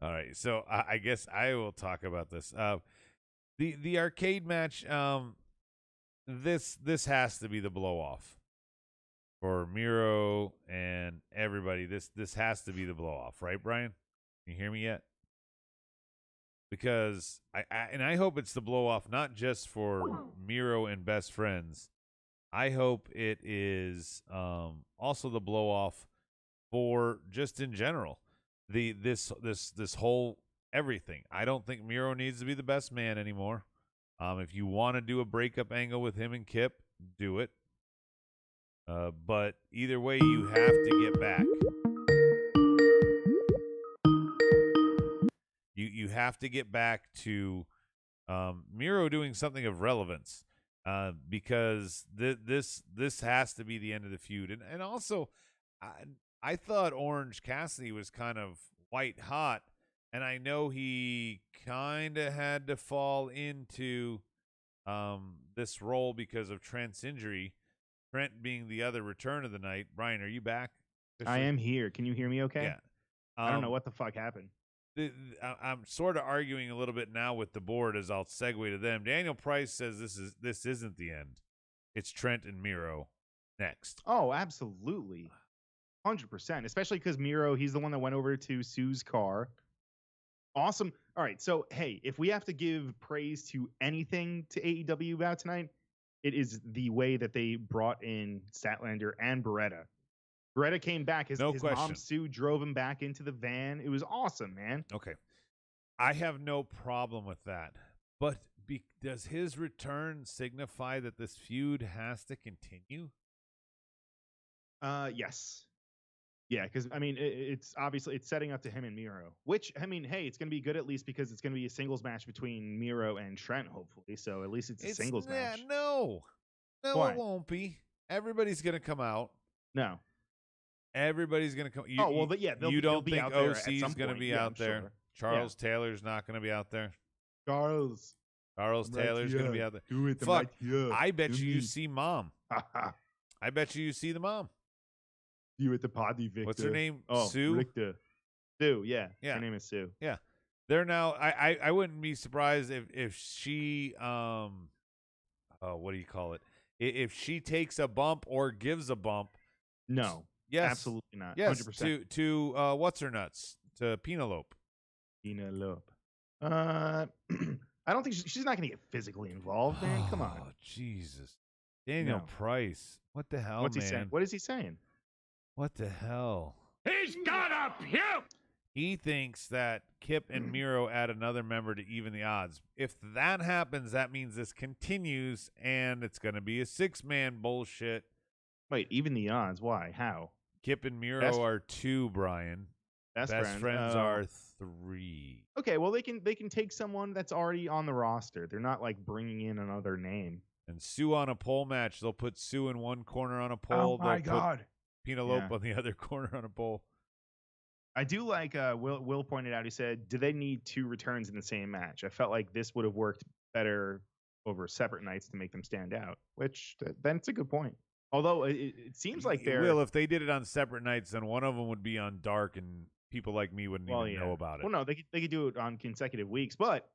All right, so I guess I will talk about this. The arcade match. This has to be the blow off for Miro and everybody. This has to be the blow off, right, Brian? Can you hear me yet? Because I hope it's the blow off not just for Miro and Best Friends. I hope it is also the blow off for just in general. This whole everything. I don't think Miro needs to be the best man anymore. If you want to do a breakup angle with him and Kip, do it. But either way, you have to get back. You have to get back to Miro doing something of relevance, because this has to be the end of the feud. And also, I thought Orange Cassidy was kind of white hot, and I know he kind of had to fall into this role because of Trent's injury. Trent being the other return of the night. Brian, are you back? I am here. Can you hear me okay? Yeah. I don't know what the fuck happened. I'm sort of arguing a little bit now with the board as I'll segue to them. Daniel Price says this isn't the end. It's Trent and Miro next. Oh, absolutely. 100%. Especially because Miro, he's the one that went over to Sue's car. Awesome. All right. So, hey, if we have to give praise to anything to AEW about tonight, it is the way that they brought in Statlander and Beretta. Beretta came back. His mom, Sue, drove him back into the van. It was awesome, man. Okay. I have no problem with that. But does his return signify that this feud has to continue? Yes. Yeah, because, I mean, it's obviously it's setting up to him and Miro. Which, I mean, hey, it's going to be good at least because it's going to be a singles match between Miro and Trent, hopefully. So at least it's a singles match. No, Why? It won't be. Everybody's going to come out. No. Everybody's going to come. You don't think OC's going to be out there? Sure. Charles Taylor's not going to be out there. Charles Taylor's going to be out there. Do it. Fuck. I bet you see Mom. I bet you see the mom. You at the party, Victor. What's her name? Oh, Sue? Richter. Sue, yeah. Her name is Sue. Yeah. They're now I wouldn't be surprised if she what do you call it? If she takes a bump or gives a bump. No. Yes. Absolutely not. Yes. 100%. To what's her nuts? To Penelope. I don't think she's not going to get physically involved, man. Come on. Oh, Jesus. Daniel Price. What the hell, What's man? he saying? What is he saying? What the hell? He's gotta puke! He thinks that Kip and Miro add another member to even the odds. If that happens, that means this continues, and it's going to be a 6-man bullshit. Wait, even the odds? Why? How? Kip and Miro are 2, Brian. Best friends are 3. Okay, well they can take someone that's already on the roster. They're not like bringing in another name. And Sue on a pole match. They'll put Sue in one corner on a pole. Oh my God. Penelope on the other corner on a pole. I do like Will pointed out. He said, "Do they need 2 returns in the same match?" I felt like this would have worked better over separate nights to make them stand out. Which that's a good point. Although it seems like they're if they did it on separate nights, then one of them would be on Dark, and people like me wouldn't even know about it. Well, no, they could do it on consecutive weeks, but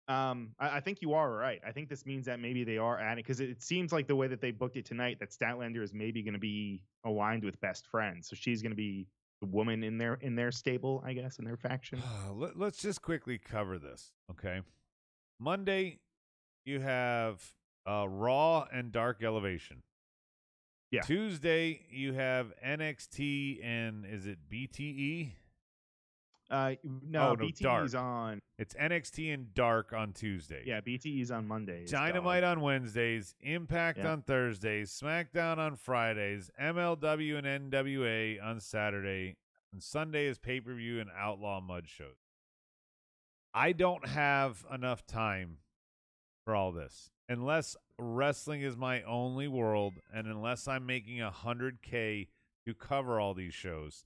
I think you are right. I think this means that maybe they are adding, because it seems like the way that they booked it tonight, that Statlander is maybe going to be aligned with Best Friends, so she's going to be the woman in their stable, I guess, in their faction. Let's just quickly cover this, okay? Monday, you have Raw and Dark Elevation. Yeah. Tuesday, you have NXT and is it BTE? No, BTE is on. It's NXT and Dark on Tuesday. Yeah, BTE is on Mondays. Dynamite on Wednesdays, Impact on Thursdays, SmackDown on Fridays, MLW and NWA on Saturday, And Sunday is pay-per-view and Outlaw Mud shows. I don't have enough time for all this. Unless wrestling is my only world, and unless I'm making $100K to cover all these shows,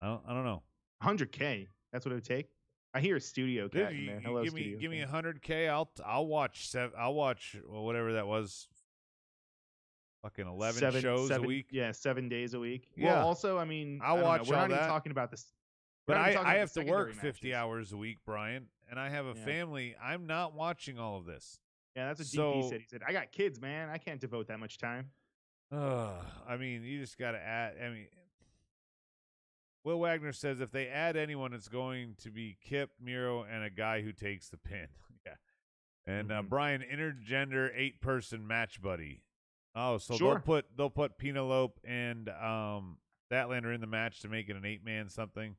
I don't know. 100K. That's what it would take. I hear a studio cat in there. Hello, give studio. me 100K. I'll watch whatever that was. Fucking 11 shows a week. Yeah, 7 days a week. Yeah. Well, also, I mean, I'll watch we're all not even that. talking about this. But I have to secondary work 50 matches. hours a week, Brian, and I have a family. I'm not watching all of this. Yeah, that's what So- DP said. He said, I got kids, man. I can't devote that much time. I mean, you just got to add. I mean, Will Wagner says if they add anyone, it's going to be Kip, Miro, and a guy who takes the pin. Yeah. And Brian, intergender 8-person match buddy. Oh, so Sure. they'll put Penelope and Statlander in the match to make it an 8-man something.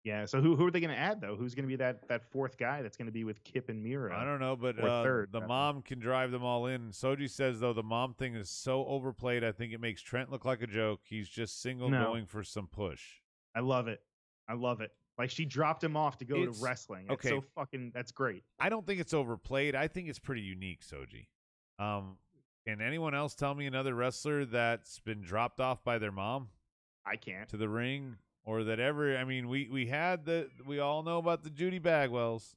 Yeah, so who are they going to add, though? Who's going to be that fourth guy that's going to be with Kip and Miro? I don't know, but Or third, the rather. mom can drive them all in. Soji says, though, the mom thing is so overplayed, I think it makes Trent look like a joke. He's just single going for some push. I love it. Like, she dropped him off to go to wrestling. It's okay. so that's great. I don't think it's overplayed. I think it's pretty unique, Soji. Can anyone else tell me another wrestler that's been dropped off by their mom I can't. to the ring? Or that ever, I mean, we all know about the Judy Bagwells,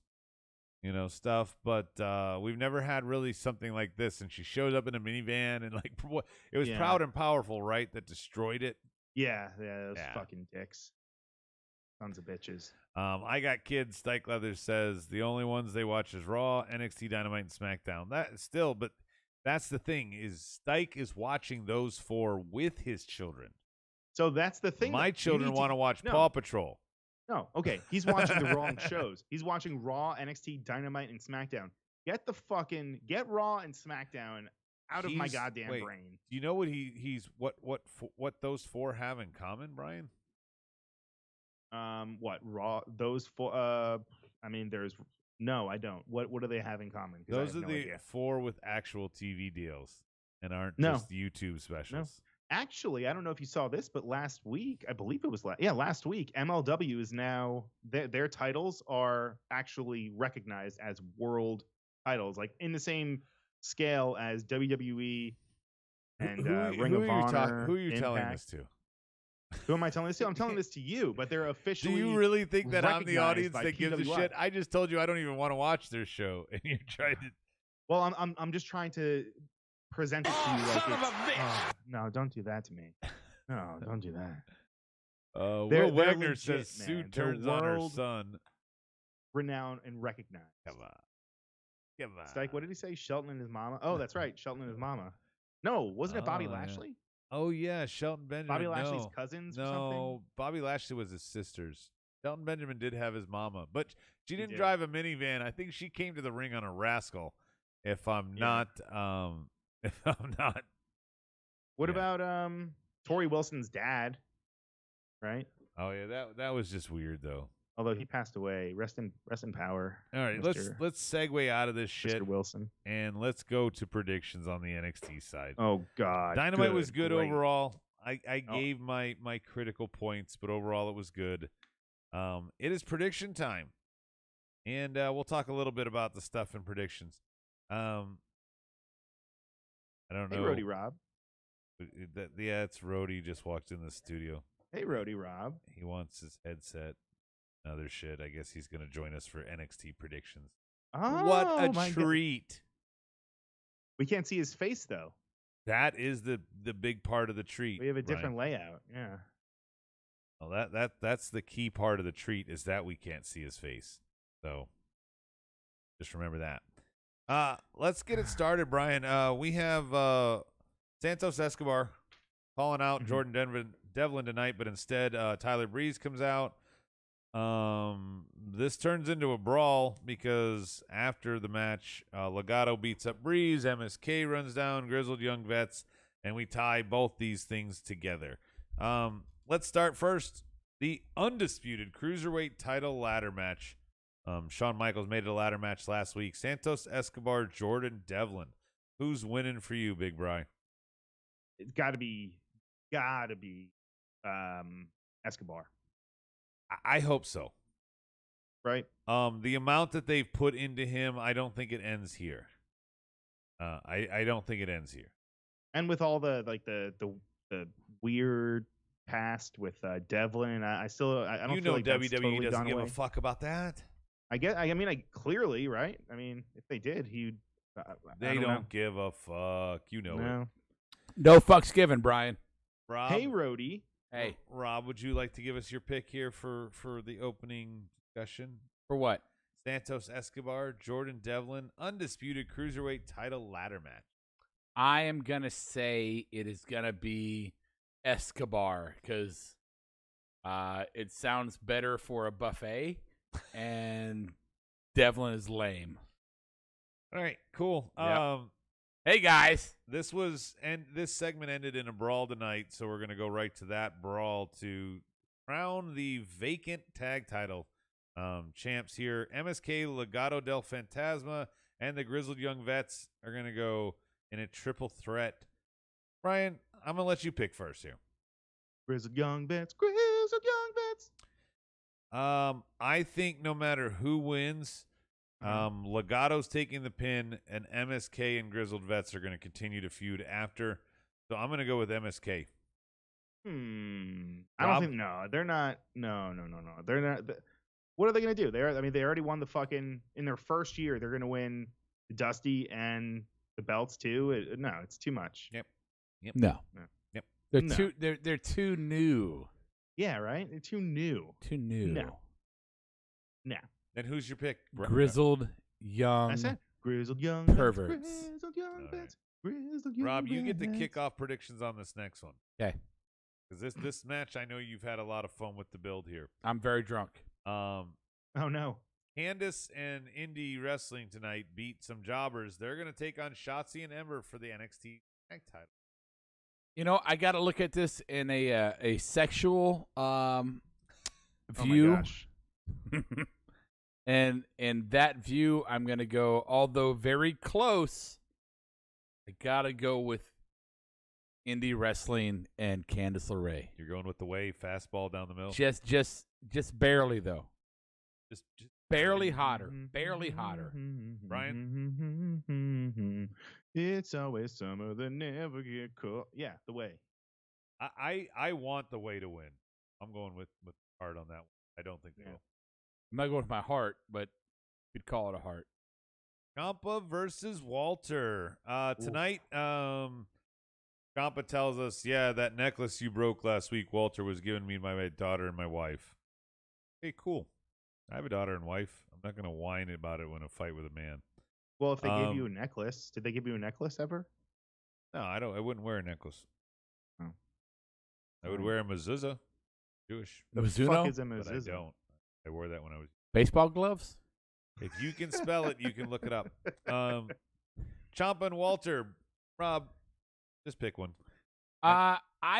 stuff, but we've never had really something like this. And she showed up in a minivan and it was Proud and Powerful, right? That destroyed it. Yeah, those fucking dicks. Sons of bitches. I got kids. Stike Leather says the only ones they watch is Raw, NXT, Dynamite, and SmackDown. But that's the thing is Stike is watching those 4 with his children. So that's the thing. My children want to watch Paw Patrol. No, okay. He's watching the wrong shows. He's watching Raw, NXT, Dynamite, and SmackDown. Get Raw and SmackDown out of my goddamn brain. Do you know what those 4 have in common, Brian? What Raw? Those 4. I mean, no, I don't. What do they have in common? Those are the idea. 4 with actual TV deals and aren't No. just YouTube specials. Actually, I don't know if you saw this, but last week, I believe it was last week, MLW is now their titles are actually recognized as world titles, like in the same scale as WWE and Ring of Honor. Who are you Impact. telling this to? Who am I telling this to? I'm telling this to you, but they're officially. Do you really think that I'm the recognized audience by that gives a PWI. shit? I just told you I don't even want to watch their show, and you're trying to. Well, I'm just trying to present it to you like it's. No, don't do that to me. No, don't do that. Will Wagner legit, says Sue man. turns They're on her world son. Renowned and recognized. Come on. It's like, what did he say? Shelton and his mama? Oh, that's right. Shelton and his mama. No, wasn't it Bobby Lashley? Oh, yeah. Shelton Benjamin. Bobby Lashley's cousins or something? No, Bobby Lashley was his sister's. Shelton Benjamin did have his mama, but she didn't did. drive a minivan. I think she came to the ring on a Rascal. If I'm not. What about Tori Wilson's dad? Right? Oh yeah, that was just weird though. Although he passed away. Rest in power. All right, let's segue out of this shit, Mr. Wilson, and let's go to predictions on the NXT side. Oh God, Dynamite was good great. overall. I gave my critical points, but overall it was good. It is prediction time, and we'll talk a little bit about the stuff in predictions. I don't know. Hey, Rody Rob. It's Rody just walked in the studio. Hey, Rody Rob. He wants his headset. Other shit. I guess he's going to join us for NXT predictions. Oh, what a my treat. God. We can't see his face, though. That is the big part of the treat. We have a different layout. Yeah. Well, that's the key part of the treat is that we can't see his face. So just remember that. Let's get it started, Brian. We have Santos Escobar calling out Jordan Devlin tonight, but instead Tyler Breeze comes out. This turns into a brawl because after the match, Legato beats up Breeze, MSK runs down Grizzled Young Vets, and we tie both these things together. Let's start first. The undisputed Cruiserweight title ladder match. Shawn Michaels made it a ladder match last week. Santos Escobar, Jordan Devlin. Who's winning for you, Big Bri? It's got to be Escobar. I hope so. Right. The amount that they've put into him, I don't think it ends here. I don't think it ends here. And with all the weird past with Devlin, I don't feel like that's WWE totally doesn't gone give away. a fuck about that. I clearly, right? I mean, if they did, They don't give a fuck. You know it. No fucks given, Brian. Rob, Hey, Rhodey. Hey. Rob, would you like to give us your pick here for the opening discussion? For what? Santos Escobar, Jordan Devlin, undisputed cruiserweight title ladder match. I am going to say it is going to be Escobar because it sounds better for a buffet, and Devlin is lame. All right, cool. Yep. Hey, guys. This segment ended in a brawl tonight, so we're going to go right to that brawl to crown the vacant tag title champs here. MSK, Legado del Fantasma, and the Grizzled Young Vets are going to go in a triple threat. Brian, I'm going to let you pick first here. Grizzled Young Vets. I think no matter who wins, Legado's taking the pin, and MSK and Grizzled Vets are going to continue to feud after. So I'm going to go with MSK. I don't think. No, they're not. No. They're not. What are they going to do? They already won the fucking in their first year. They're going to win the Dusty and the belts too. It's too much. Yep. No. Yep. They're too new. Yeah, right. They're too new. Too new. No. Then who's your pick? Grizzled young. I said Grizzled Young perverts. Grizzled Young Vets. Grizzled Rob, Young you get to Vets. kick off predictions on this next one. Okay. Because this match, I know you've had a lot of fun with the build here. I'm very drunk. Oh no. Candice and Indie Wrestling tonight beat some jobbers. They're going to take on Shotzi and Ember for the NXT tag title. You know, I got to look at this in a sexual view. Oh my gosh. And in that view, I'm going to go, although very close, I got to go with Indie Wrestling and Candice LeRae. You're going with the way fastball down the middle. Just barely though. Just Barely hotter. Barely hotter. Brian? It's always summer that never get cold. Yeah, the way. I want the way to win. I'm going with heart on that one. I don't think they will. I'm not going with my heart, but you'd call it a heart. Ciampa versus Walter. Tonight, Ciampa tells us, that necklace you broke last week, Walter, was given me by my daughter and my wife. Hey, cool. I have a daughter and wife. I'm not going to whine about it when I fight with a man. Well, if they gave you a necklace, did they give you a necklace ever? No, I don't. I wouldn't wear a necklace. Oh. I would wear a mezuzah. Jewish. The Mizuno? fuck is a But I mezuzah? don't. I wore that when I was. Baseball gloves? If you can spell it, you can look it up. Ciampa and Walter. Rob, just pick one. I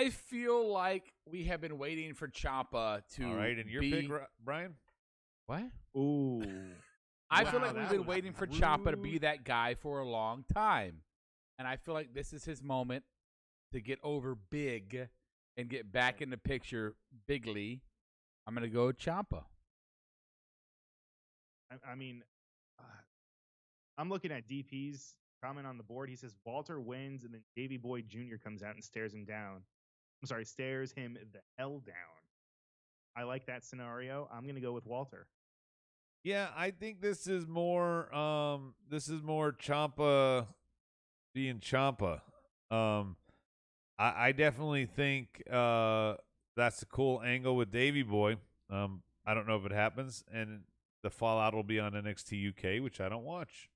feel like we have been waiting for Ciampa to All right, and your pick, Brian? What? Ooh. I feel Wow, like we've that been was waiting for Ciampa to be that guy for a long time. And I feel like this is his moment to get over big and get back in the picture bigly. I'm going to go with Ciampa. I mean, I'm looking at DP's comment on the board. He says Walter wins, and then Davey Boy Jr. comes out and stares him down. Stares him the hell down. I like that scenario. I'm going to go with Walter. Yeah, I think this is more Ciampa being Ciampa. I definitely think that's a cool angle with Davey Boy. I don't know if it happens, and the fallout will be on NXT UK, which I don't watch.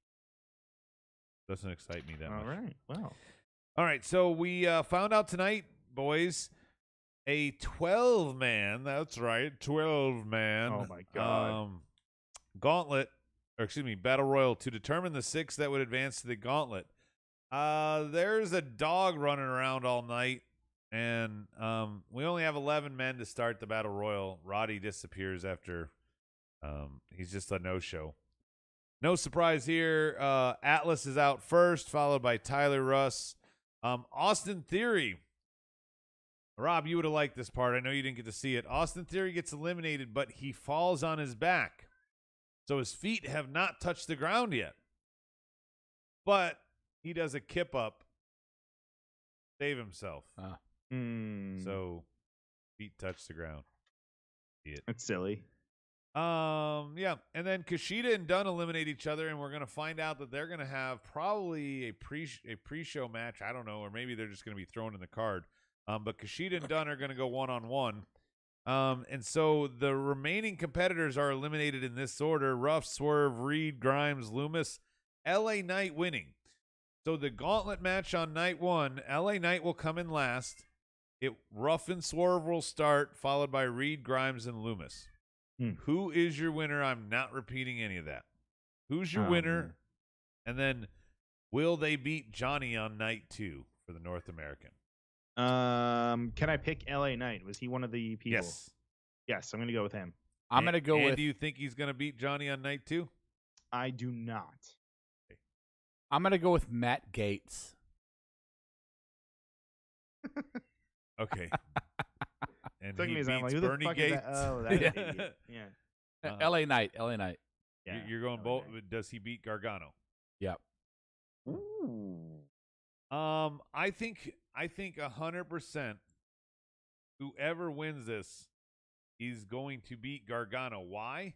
Doesn't excite me that much. All right. Wow. All right, so we found out tonight, boys, a 12-man, that's right, 12-man. Oh, my God. Gauntlet, Battle Royal to determine the 6 that would advance to the Gauntlet. There's a dog running around all night, and we only have 11 men to start the Battle Royal. Roddy disappears after he's just a no-show. No surprise here. Atlas is out first, followed by Tyler Russ. Austin Theory Rob, you would have liked this part. I know you didn't get to see it. Austin Theory gets eliminated, but he falls on his back. So his feet have not touched the ground yet. But he does a kip up, save himself. So feet touch the ground. See it. That's silly. Yeah. And then Kushida and Dunn eliminate each other, and we're gonna find out that they're gonna have probably a pre-show match. I don't know, or maybe they're just gonna be thrown in the card. But Kushida and Dunn are gonna go 1-on-1. And so the remaining competitors are eliminated in this order: Ruff, Swerve, Reed, Grimes, Loomis. LA Knight winning. So the gauntlet match on night 1, LA Knight will come in last. Ruff and Swerve will start, followed by Reed, Grimes, and Loomis. Who is your winner? I'm not repeating any of that. Who's your winner? And then will they beat Johnny on night 2 for the North American? Can I pick LA Knight? Was he one of the people? Yes, I'm going to go with him. I'm going to go with... do you think he's going to beat Johnny on night 2? I do not. I'm going to go with Matt Gates. Okay. And Took he me a beats second, like, who the Bernie fuck is Gates. that? Oh, that idiot. Yeah. LA Knight. Yeah. You're going LA both. Knight. Does he beat Gargano? Yep. Ooh. I think 100% whoever wins this is going to beat Gargano. Why?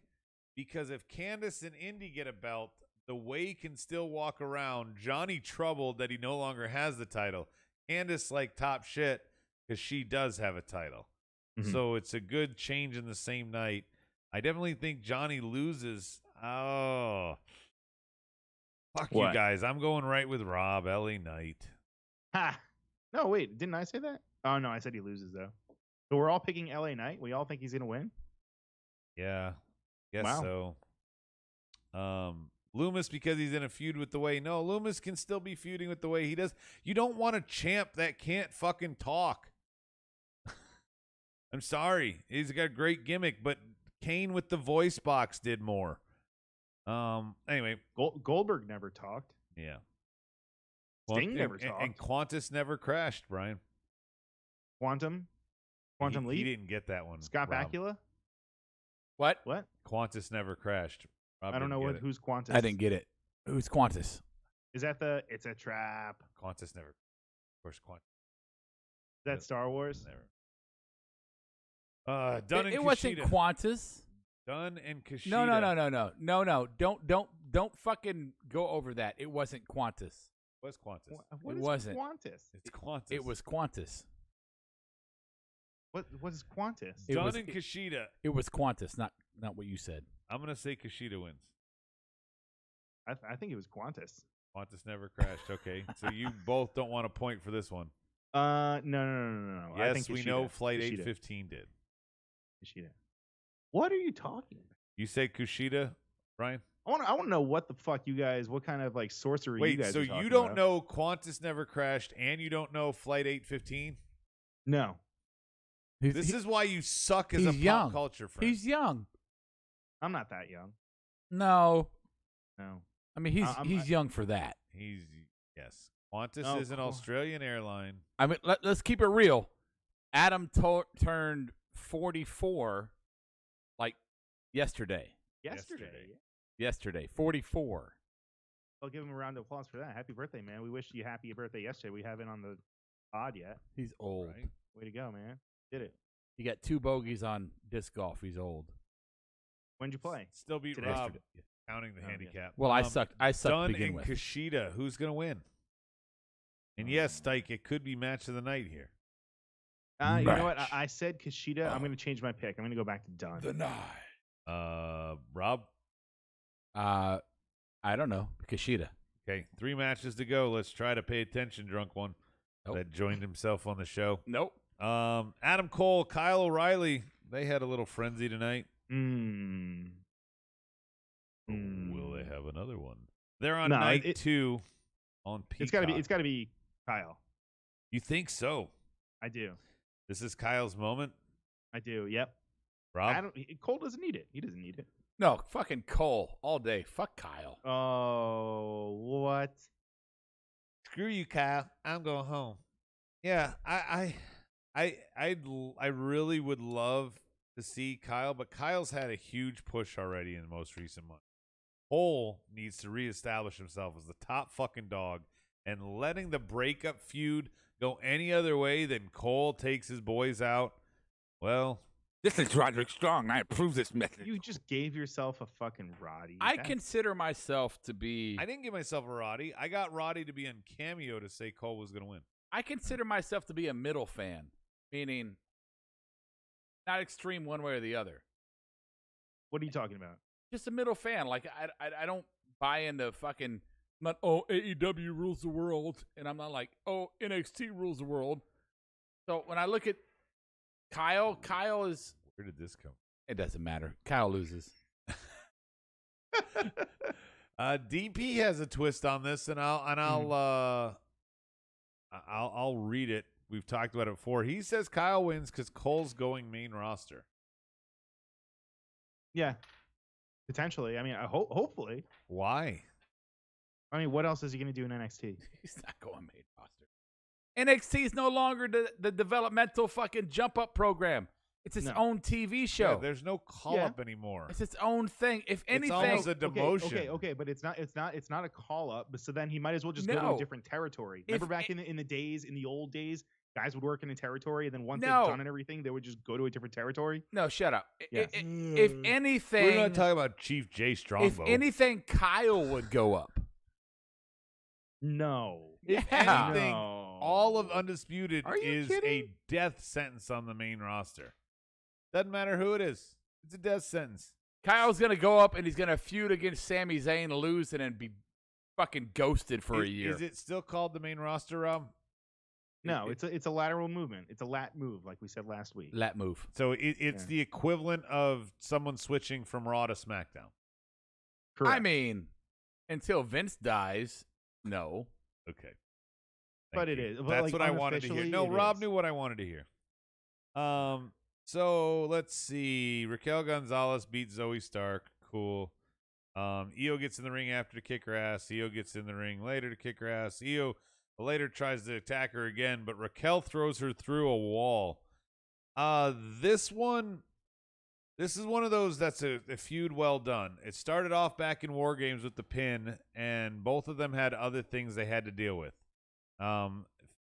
Because if Candice and Indy get a belt, the Way can still walk around. Johnny troubled that he no longer has the title. Candice like top shit because she does have a title. So it's a good change in the same night. I definitely think Johnny loses. Oh, fuck you guys. I'm going right with Rob, LA Knight. Ha! No, wait. Didn't I say that? Oh, no. I said he loses, though. So we're all picking LA Knight? We all think he's going to win? Yeah. Guess so. Loomis, because he's in a feud with the Way. No, Loomis can still be feuding with the Way. He does. You don't want a champ that can't fucking talk. I'm sorry. He's got a great gimmick, but Kane with the voice box did more. Anyway. Goldberg never talked. Yeah. Sting never talked. And Qantas never crashed, Brian. Quantum Leap? He didn't get that one. Scott Rob. Bakula? What? Qantas never crashed. Rob I don't know didn't get who's Qantas. I didn't get it. Who's Qantas? Is that it's a trap? Qantas never. Of course, Qantas. Is that Star Wars? Never. Dunn and It Kushida. wasn't Qantas. Dunn and Kushida. No. Don't fucking go over that. It wasn't Qantas. What's Qantas? What It is wasn't. Qantas? It's Qantas. It was Qantas. What is Qantas? Dunn and Kushida. It was Qantas, not what you said. I'm going to say Kushida wins. I think it was Qantas. Qantas never crashed. Okay. So you both don't want a point for this one. No. Yes, I think we Kushida. know Flight Kushida. 815 did. Kushida. What are you talking about? You say Kushida, Brian? I want to know what the fuck you guys, what kind of like sorcery you Wait, guys so are talking you don't about. know Qantas never crashed and you don't know Flight 815? No. This is why you suck as a young. pop culture friend. He's young. I'm not that young. No. No. I mean, he's young for that. Yes. Qantas is an Australian airline. I mean, let's keep it real. Adam turned 44 like yesterday. Yesterday, 44. I'll give him a round of applause for that. Happy birthday, man. We wish you happy birthday yesterday. We haven't on the pod yet. He's old. Right. Way to go, man. Did it. He got 2 bogeys on disc golf. He's old. When'd you play? Still beat Today. Rob, counting the handicap. Well, I sucked to Dunn begin and with. Kushida, who's going to win? And yes, Stike, it could be match of the night here. You know what? I said Kushida. I'm going to change my pick. I'm going to go back to Dunn. The night. Rob? I don't know. Kushida. Okay, 3 matches to go. Let's try to pay attention, drunk one. Nope. That joined himself on the show. Nope. Adam Cole, Kyle O'Reilly, they had a little frenzy tonight. Mm. Will they have another one? They're on night 2 on Peacock. It's got to be Kyle. You think so? I do. This is Kyle's moment? I do. Yep. Rob? Cole doesn't need it. He doesn't need it. No, fucking Cole all day. Fuck Kyle. Oh, what? Screw you, Kyle. I'm going home. Yeah, I I really would love to see Kyle, but Kyle's had a huge push already in the most recent month. Cole needs to reestablish himself as the top fucking dog, and letting the breakup feud go any other way than Cole takes his boys out. Well, This is Roderick Strong. I approve this message. You just gave yourself a fucking Roddy. I consider myself to be. I didn't give myself a Roddy. I got Roddy to be on Cameo to say Cole was going to win. I consider myself to be a middle fan, meaning not extreme one way or the other. What are you talking about? Just a middle fan. Like I don't buy into fucking. I'm not AEW rules the world, and I'm not like NXT rules the world. So when I look at Kyle is. Where did this come? It doesn't matter. Kyle loses. DP has a twist on this, and I'll read it. We've talked about it before. He says Kyle wins because Cole's going main roster. Yeah, potentially. I mean, hopefully. Why? I mean, what else is he going to do in NXT? He's not going main roster. NXT is no longer the developmental fucking jump up program. It's its own TV show. Yeah, there's no call up anymore. It's its own thing. If anything, it's almost a demotion. Okay, but it's not a call up. But so then he might as well just go to a different territory. Remember back in the old days, guys would work in a territory, and then once they're done and everything, they would just go to a different territory. No, shut up. Yeah. If anything, we're not talking about Chief Jay Strongbow. If anything, Kyle would go up. No. If anything, all of Undisputed is kidding? a death sentence on the main roster. Doesn't matter who it is. It's a death sentence. Kyle's going to go up and he's going to feud against Sami Zayn, lose, and then be fucking ghosted for a year. Is it still called the main roster, Rob? No, it's a lateral movement. It's a lat move, like we said last week. Lat move. So it's the equivalent of someone switching from Raw to SmackDown. Correct. I mean, until Vince dies, no. Okay. But it is. That's what I wanted to hear. No, Rob knew what I wanted to hear. So let's see. Raquel Gonzalez beats Zoe Stark. Cool. Io gets in the ring after to kick her ass. Io gets in the ring later to kick her ass. Io later tries to attack her again, but Raquel throws her through a wall. This is one of those that's a feud well done. It started off back in War Games with the pin, and both of them had other things they had to deal with.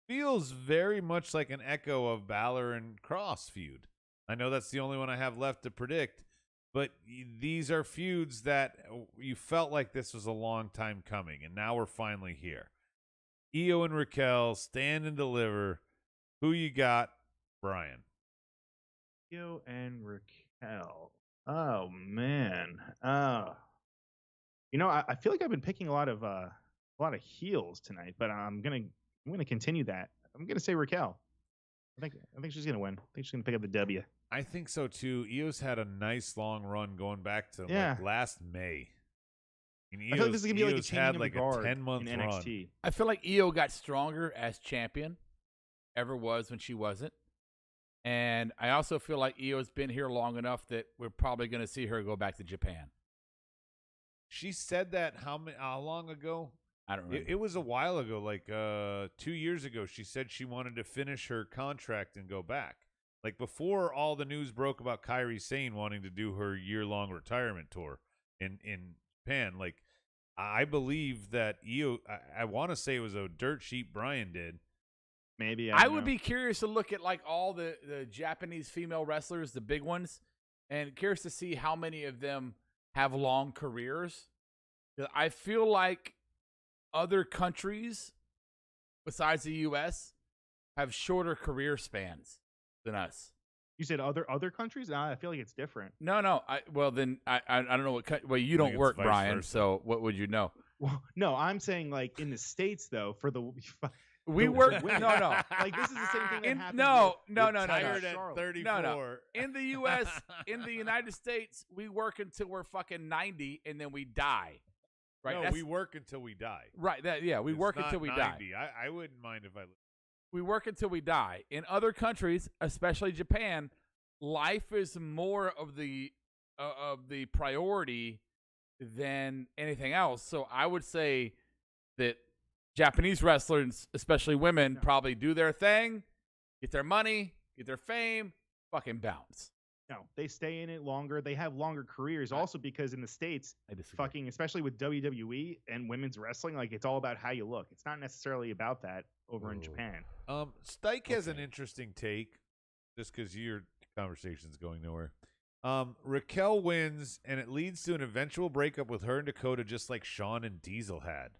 Feels very much like an echo of Balor and Cross feud. I know that's the only one I have left to predict, but these are feuds that you felt like this was a long time coming, and now we're finally here. Io and Raquel stand and deliver. Who you got, Brian? Io and Raquel. Oh man. I feel like I've been picking a lot of heels tonight, but I'm gonna continue that. I'm gonna say Raquel. I think she's gonna win. I think she's gonna pick up the W. I think so too. Io's had a nice long run going back to like last May. I feel like this is gonna be like a changing of the guard a 10-month in NXT. run. I feel like Io got stronger as champion, ever was when she wasn't. And I also feel like Io's been here long enough that we're probably going to see her go back to Japan. She said that how long ago? I don't remember. It was a while ago, like 2 years ago. She said she wanted to finish her contract and go back. Like before all the news broke about Kairi Sane wanting to do her year-long retirement tour in Japan. Like I believe that Io, I want to say it was a dirt sheet Brian did. Maybe I would be curious to look at like all the Japanese female wrestlers, the big ones, and curious to see how many of them have long careers. I feel like other countries besides the U.S. have shorter career spans than us. You said other countries? I feel like it's different. No. I don't know what. Well, you don't work, Brian. versa. So what would you know? Well, no, I'm saying like in the States though, for the We work. No. Like this is the same thing that happened. No. Retired at 34. No. In the U.S., in the United States, we work until we're fucking 90, and then we die. Right? No, we work until we die. Right. We work until we 90. die. I wouldn't mind if We work until we die. In other countries, especially Japan, life is more of the priority than anything else. So I would say that Japanese wrestlers, especially women, probably do their thing, get their money, get their fame, fucking bounce. No, they stay in it longer. They have longer careers also because in the States, I disagree. fucking, especially with WWE and women's wrestling, like it's all about how you look. It's not necessarily about that over in Japan. Stike has an interesting take, just because your conversation's going nowhere. Raquel wins, and it leads to an eventual breakup with her and Dakota, just like Shawn and Diesel had.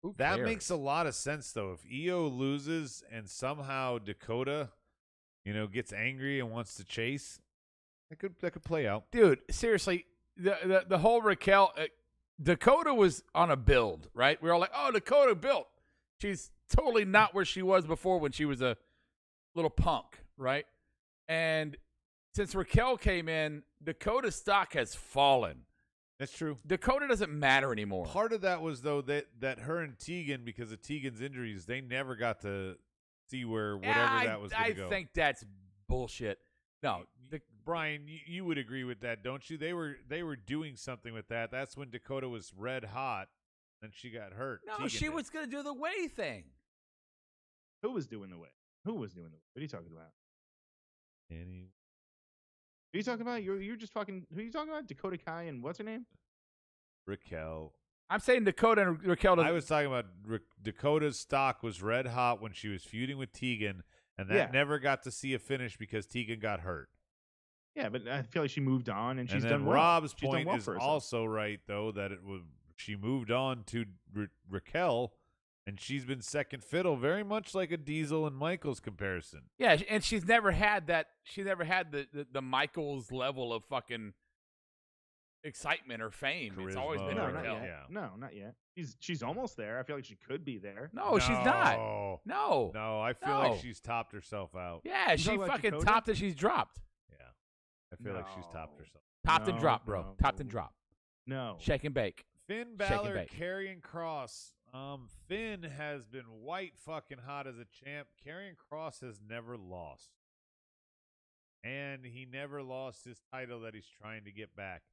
Who That cares? makes a lot of sense, though. If Io loses and somehow Dakota, gets angry and wants to chase, that could play out. Dude, seriously, the whole Raquel Dakota was on a build, right? We were all like, "Oh, Dakota built." She's totally not where she was before when she was a little punk, right? And since Raquel came in, Dakota's stock has fallen. That's true. Dakota doesn't matter anymore. Part of that was, though, that her and Tegan, because of Tegan's injuries, they never got to see where whatever that was going to go. I think that's bullshit. No, Brian, you would agree with that, don't you? They were doing something with that. That's when Dakota was red hot, and she got hurt. no, Tegan she did. was going to do the way thing. Who was doing the way? Who was doing the way? What are you talking about? Who are you talking about? You're just fucking. Who are you talking about? Dakota Kai and what's her name? Raquel. I'm saying Dakota and Raquel. I was talking about Dakota's stock was red hot when she was feuding with Tegan, and that never got to see a finish because Tegan got hurt. Yeah, but I feel like she moved on and she's and then done well. Rob's She's done point well is for herself. also right, though, that she moved on to Raquel, and she's been second fiddle, very much like a Diesel and Michaels comparison. Yeah, and she's never had that. She never had the Michaels level of fucking excitement or fame. It's always been Charisma. No, not Raquel. yet. Yeah. No, not yet. She's almost there. I feel like she could be there. No, she's not. No. No, I feel like she's topped herself out. Yeah, You she talking about fucking Dakota? topped and she's dropped. Yeah. I feel like she's topped No. herself. Topped and No, dropped, bro. no. Topped and dropped. No. Shake and bake. Finn Shake and Balor, bake. Karrion Kross. Finn has been white fucking hot as a champ. Karrion Kross has never lost. And he never lost his title that he's trying to get back.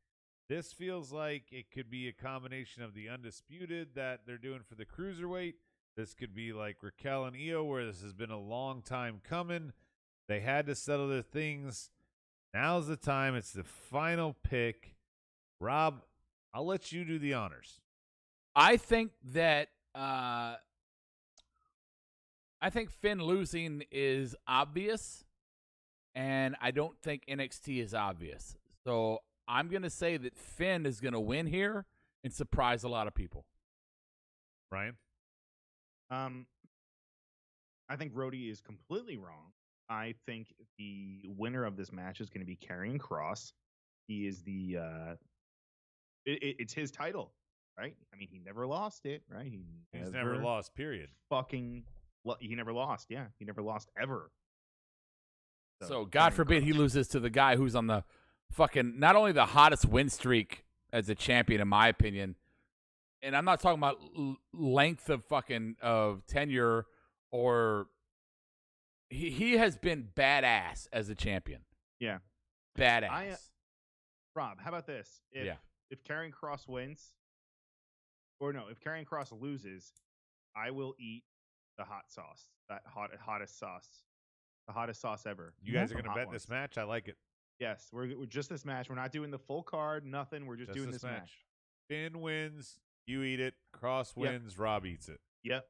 This feels like it could be a combination of the Undisputed that they're doing for the Cruiserweight. This could be like Raquel and Io, where this has been a long time coming. They had to settle their things. Now's the time. It's the final pick. Rob, I'll let you do the honors. I think that Finn losing is obvious, and I don't think NXT is obvious. So I'm going to say that Finn is going to win here and surprise a lot of people. Ryan? I think Rhodey is completely wrong. I think the winner of this match is going to be Karrion Kross. He is the it's his title, right? I mean, he never lost it, right? He's never lost, period. He never lost. Yeah, he never lost ever. So God forbid he loses to the guy who's on the fucking not only the hottest win streak as a champion, in my opinion, and I'm not talking about length of fucking of tenure or he has been badass as a champion. Yeah, badass. Rob, how about this? If Karrion Kross wins, or no, if Karrion Kross loses, I will eat the hot sauce, that hottest sauce, the hottest sauce ever. You guys are From going to Hot bet Ones. this match? I like it. Yes, we're just this match. We're not doing the full card, nothing. We're just doing this match. Finn wins, you eat it. Cross wins, Rob eats it. Yep.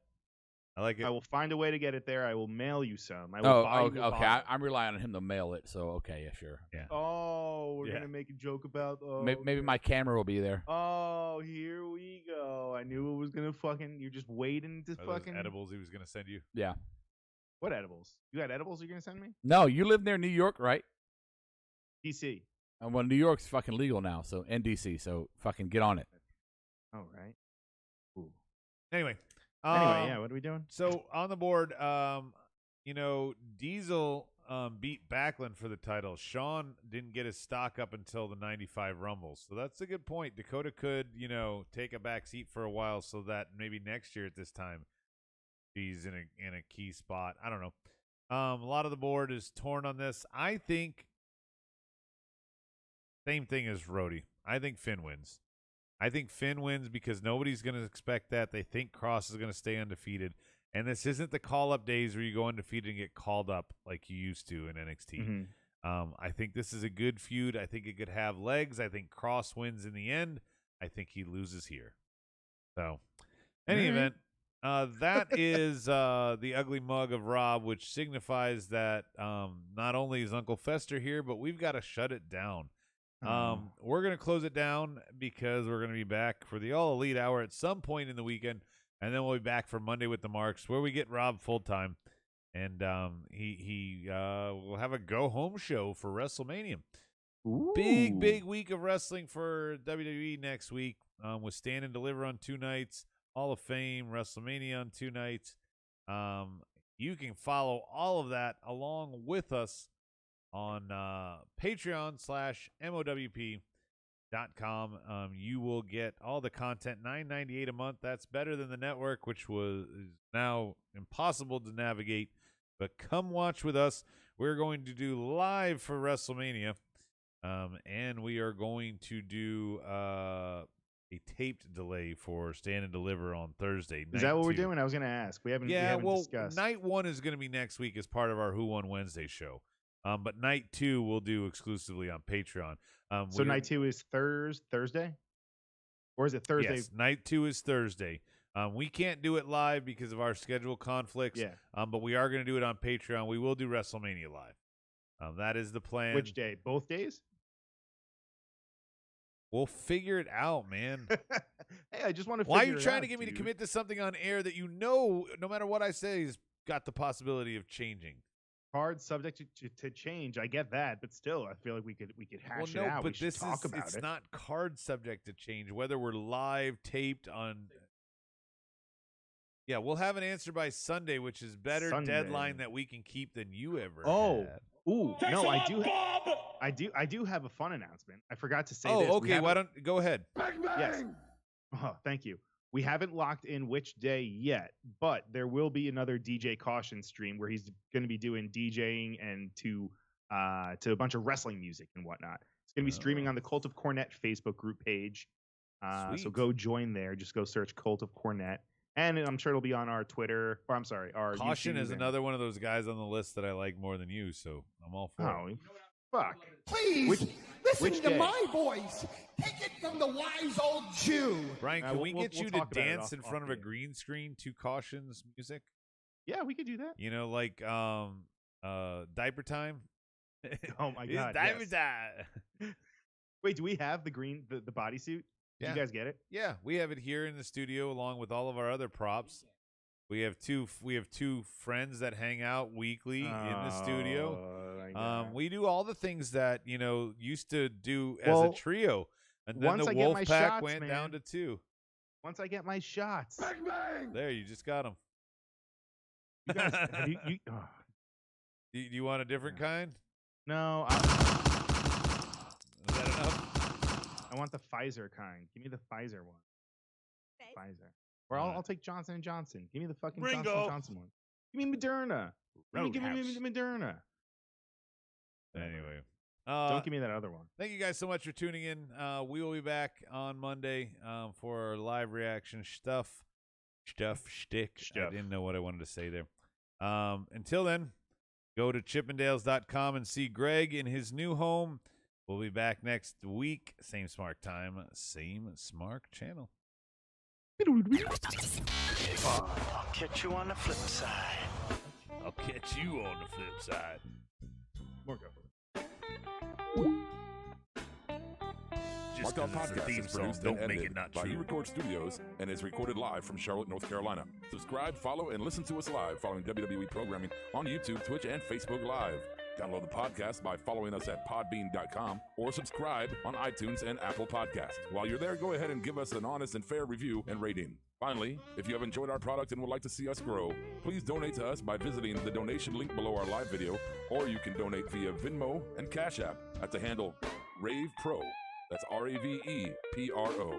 I like it. I will find a way to get it there. I will mail you some. I will buy you a okay. bottle. I'm relying on him to mail it. So okay, yeah, sure. Yeah. Oh, we're gonna make a joke about. Oh, Maybe my camera will be there. Oh, here we go. I knew it was gonna fucking. You're just waiting to Are those fucking. edibles he was going to send you? Yeah. What edibles? You got edibles you're gonna send me? No, you live near New York, right? DC. Well, New York's fucking legal now, so and DC, so fucking get on it. All right. Ooh. Anyway, Yeah. What are we doing? So on the board, Diesel beat Backlund for the title. Shawn didn't get his stock up until the 95 Rumbles. So that's a good point. Dakota could, take a back seat for a while so that maybe next year at this time he's in a key spot. I don't know. A lot of the board is torn on this. I think same thing as Rhodey. I think Finn wins. I think Finn wins because nobody's going to expect that. They think Cross is going to stay undefeated. And this isn't the call-up days where you go undefeated and get called up like you used to in NXT. Mm-hmm. I think this is a good feud. I think it could have legs. I think Cross wins in the end. I think he loses here. So, any event, that is the ugly mug of Rob, which signifies that not only is Uncle Fester here, but we've got to shut it down. We're going to close it down because we're going to be back for the All Elite Hour at some point in the weekend, and then we'll be back for Monday with the Marks, where we get Rob full-time, and he will have a go-home show for WrestleMania. Ooh. Big week of wrestling for WWE next week, with Stand and Deliver on 2 nights, Hall of Fame, WrestleMania on 2 nights. You can follow all of that along with us on Patreon/MOWP.com. You will get all the content, $9.98 a month. That's better than the network, which is now impossible to navigate. But come watch with us. We're going to do live for WrestleMania. And we are going to do a taped delay for Stand and Deliver on Thursday. Is that what we're doing? I was going to ask. We haven't discussed. Night 1 is going to be next week as part of our Who Won Wednesday show. But night 2 we'll do exclusively on Patreon. So night 2 is Thursday? Or is it Thursday? Yes, night 2 is Thursday. We can't do it live because of our schedule conflicts. Yeah. But we are going to do it on Patreon. We will do WrestleMania live. That is the plan. Which day? Both days? We'll figure it out, man. Hey, I just want to Why are you trying to get me to commit to something on air that no matter what I say, has got the possibility of changing? Hard subject to change. I get that, but still, I feel like we could hash it out. But it's not card subject to change. Whether we're live, taped on. Yeah, we'll have an answer by Sunday, which is better deadline that we can keep than you ever had. Ooh, no, I do have a fun announcement. I forgot to say this. Oh, okay. Why don't go ahead? Yes. Oh, thank you. We haven't locked in which day yet, but there will be another DJ Caution stream where he's going to be doing DJing and to a bunch of wrestling music and whatnot. It's going to be streaming on the Cult of Cornet Facebook group page. So go join there. Just go search Cult of Cornet. And I'm sure it'll be on our Twitter, or I'm sorry, our Caution YouTube is another one of those guys on the list that I like more than you, so I'm all for it. Fuck. Please, listen to day? my voice. Take it from the wise old Jew. Brian, can we get you to talk about it dance in front of a green screen to Caution's music? Yeah, we could do that. You know, like Diaper Time? Oh, my God. It's Diaper Time. Wait, do we have the bodysuit? Did you guys get it? Yeah, we have it here in the studio along with all of our other props. We have two friends that hang out weekly in the studio. We do all the things that used to do as a trio, and then the Wolf Pack went down to 2. Once I get my shots, Bang, bang. There, you just got them. You guys, Do you want a different kind? No. Is that enough? I want the Pfizer kind. Give me the Pfizer one. Pfizer. Or I'll take Johnson & Johnson. Give me the fucking Ringo. Johnson & Johnson one. Give me Moderna. Give me Moderna. Anyway. Don't give me that other one. Thank you guys so much for tuning in. We will be back on Monday for our live reaction shtick. I didn't know what I wanted to say there. Until then, go to chippendales.com and see Greg in his new home. We'll be back next week. Same smart time, same smart channel. I'll catch you on the flip side. I'll catch you on the flip side. More go for it. Just Mark Out 'cause it's the Podcast theme is song, produced don't and make it edited not by true. E-Record Studios and is recorded live from Charlotte, North Carolina. Subscribe, follow, and listen to us live following WWE programming on YouTube, Twitch, and Facebook Live. Download the podcast by following us at podbean.com or subscribe on iTunes and Apple Podcasts. While you're there, go ahead and give us an honest and fair review and rating. Finally, if you have enjoyed our product and would like to see us grow, please donate to us by visiting the donation link below our live video, or you can donate via Venmo and Cash App at the handle Ravepro. That's RAVEPRO.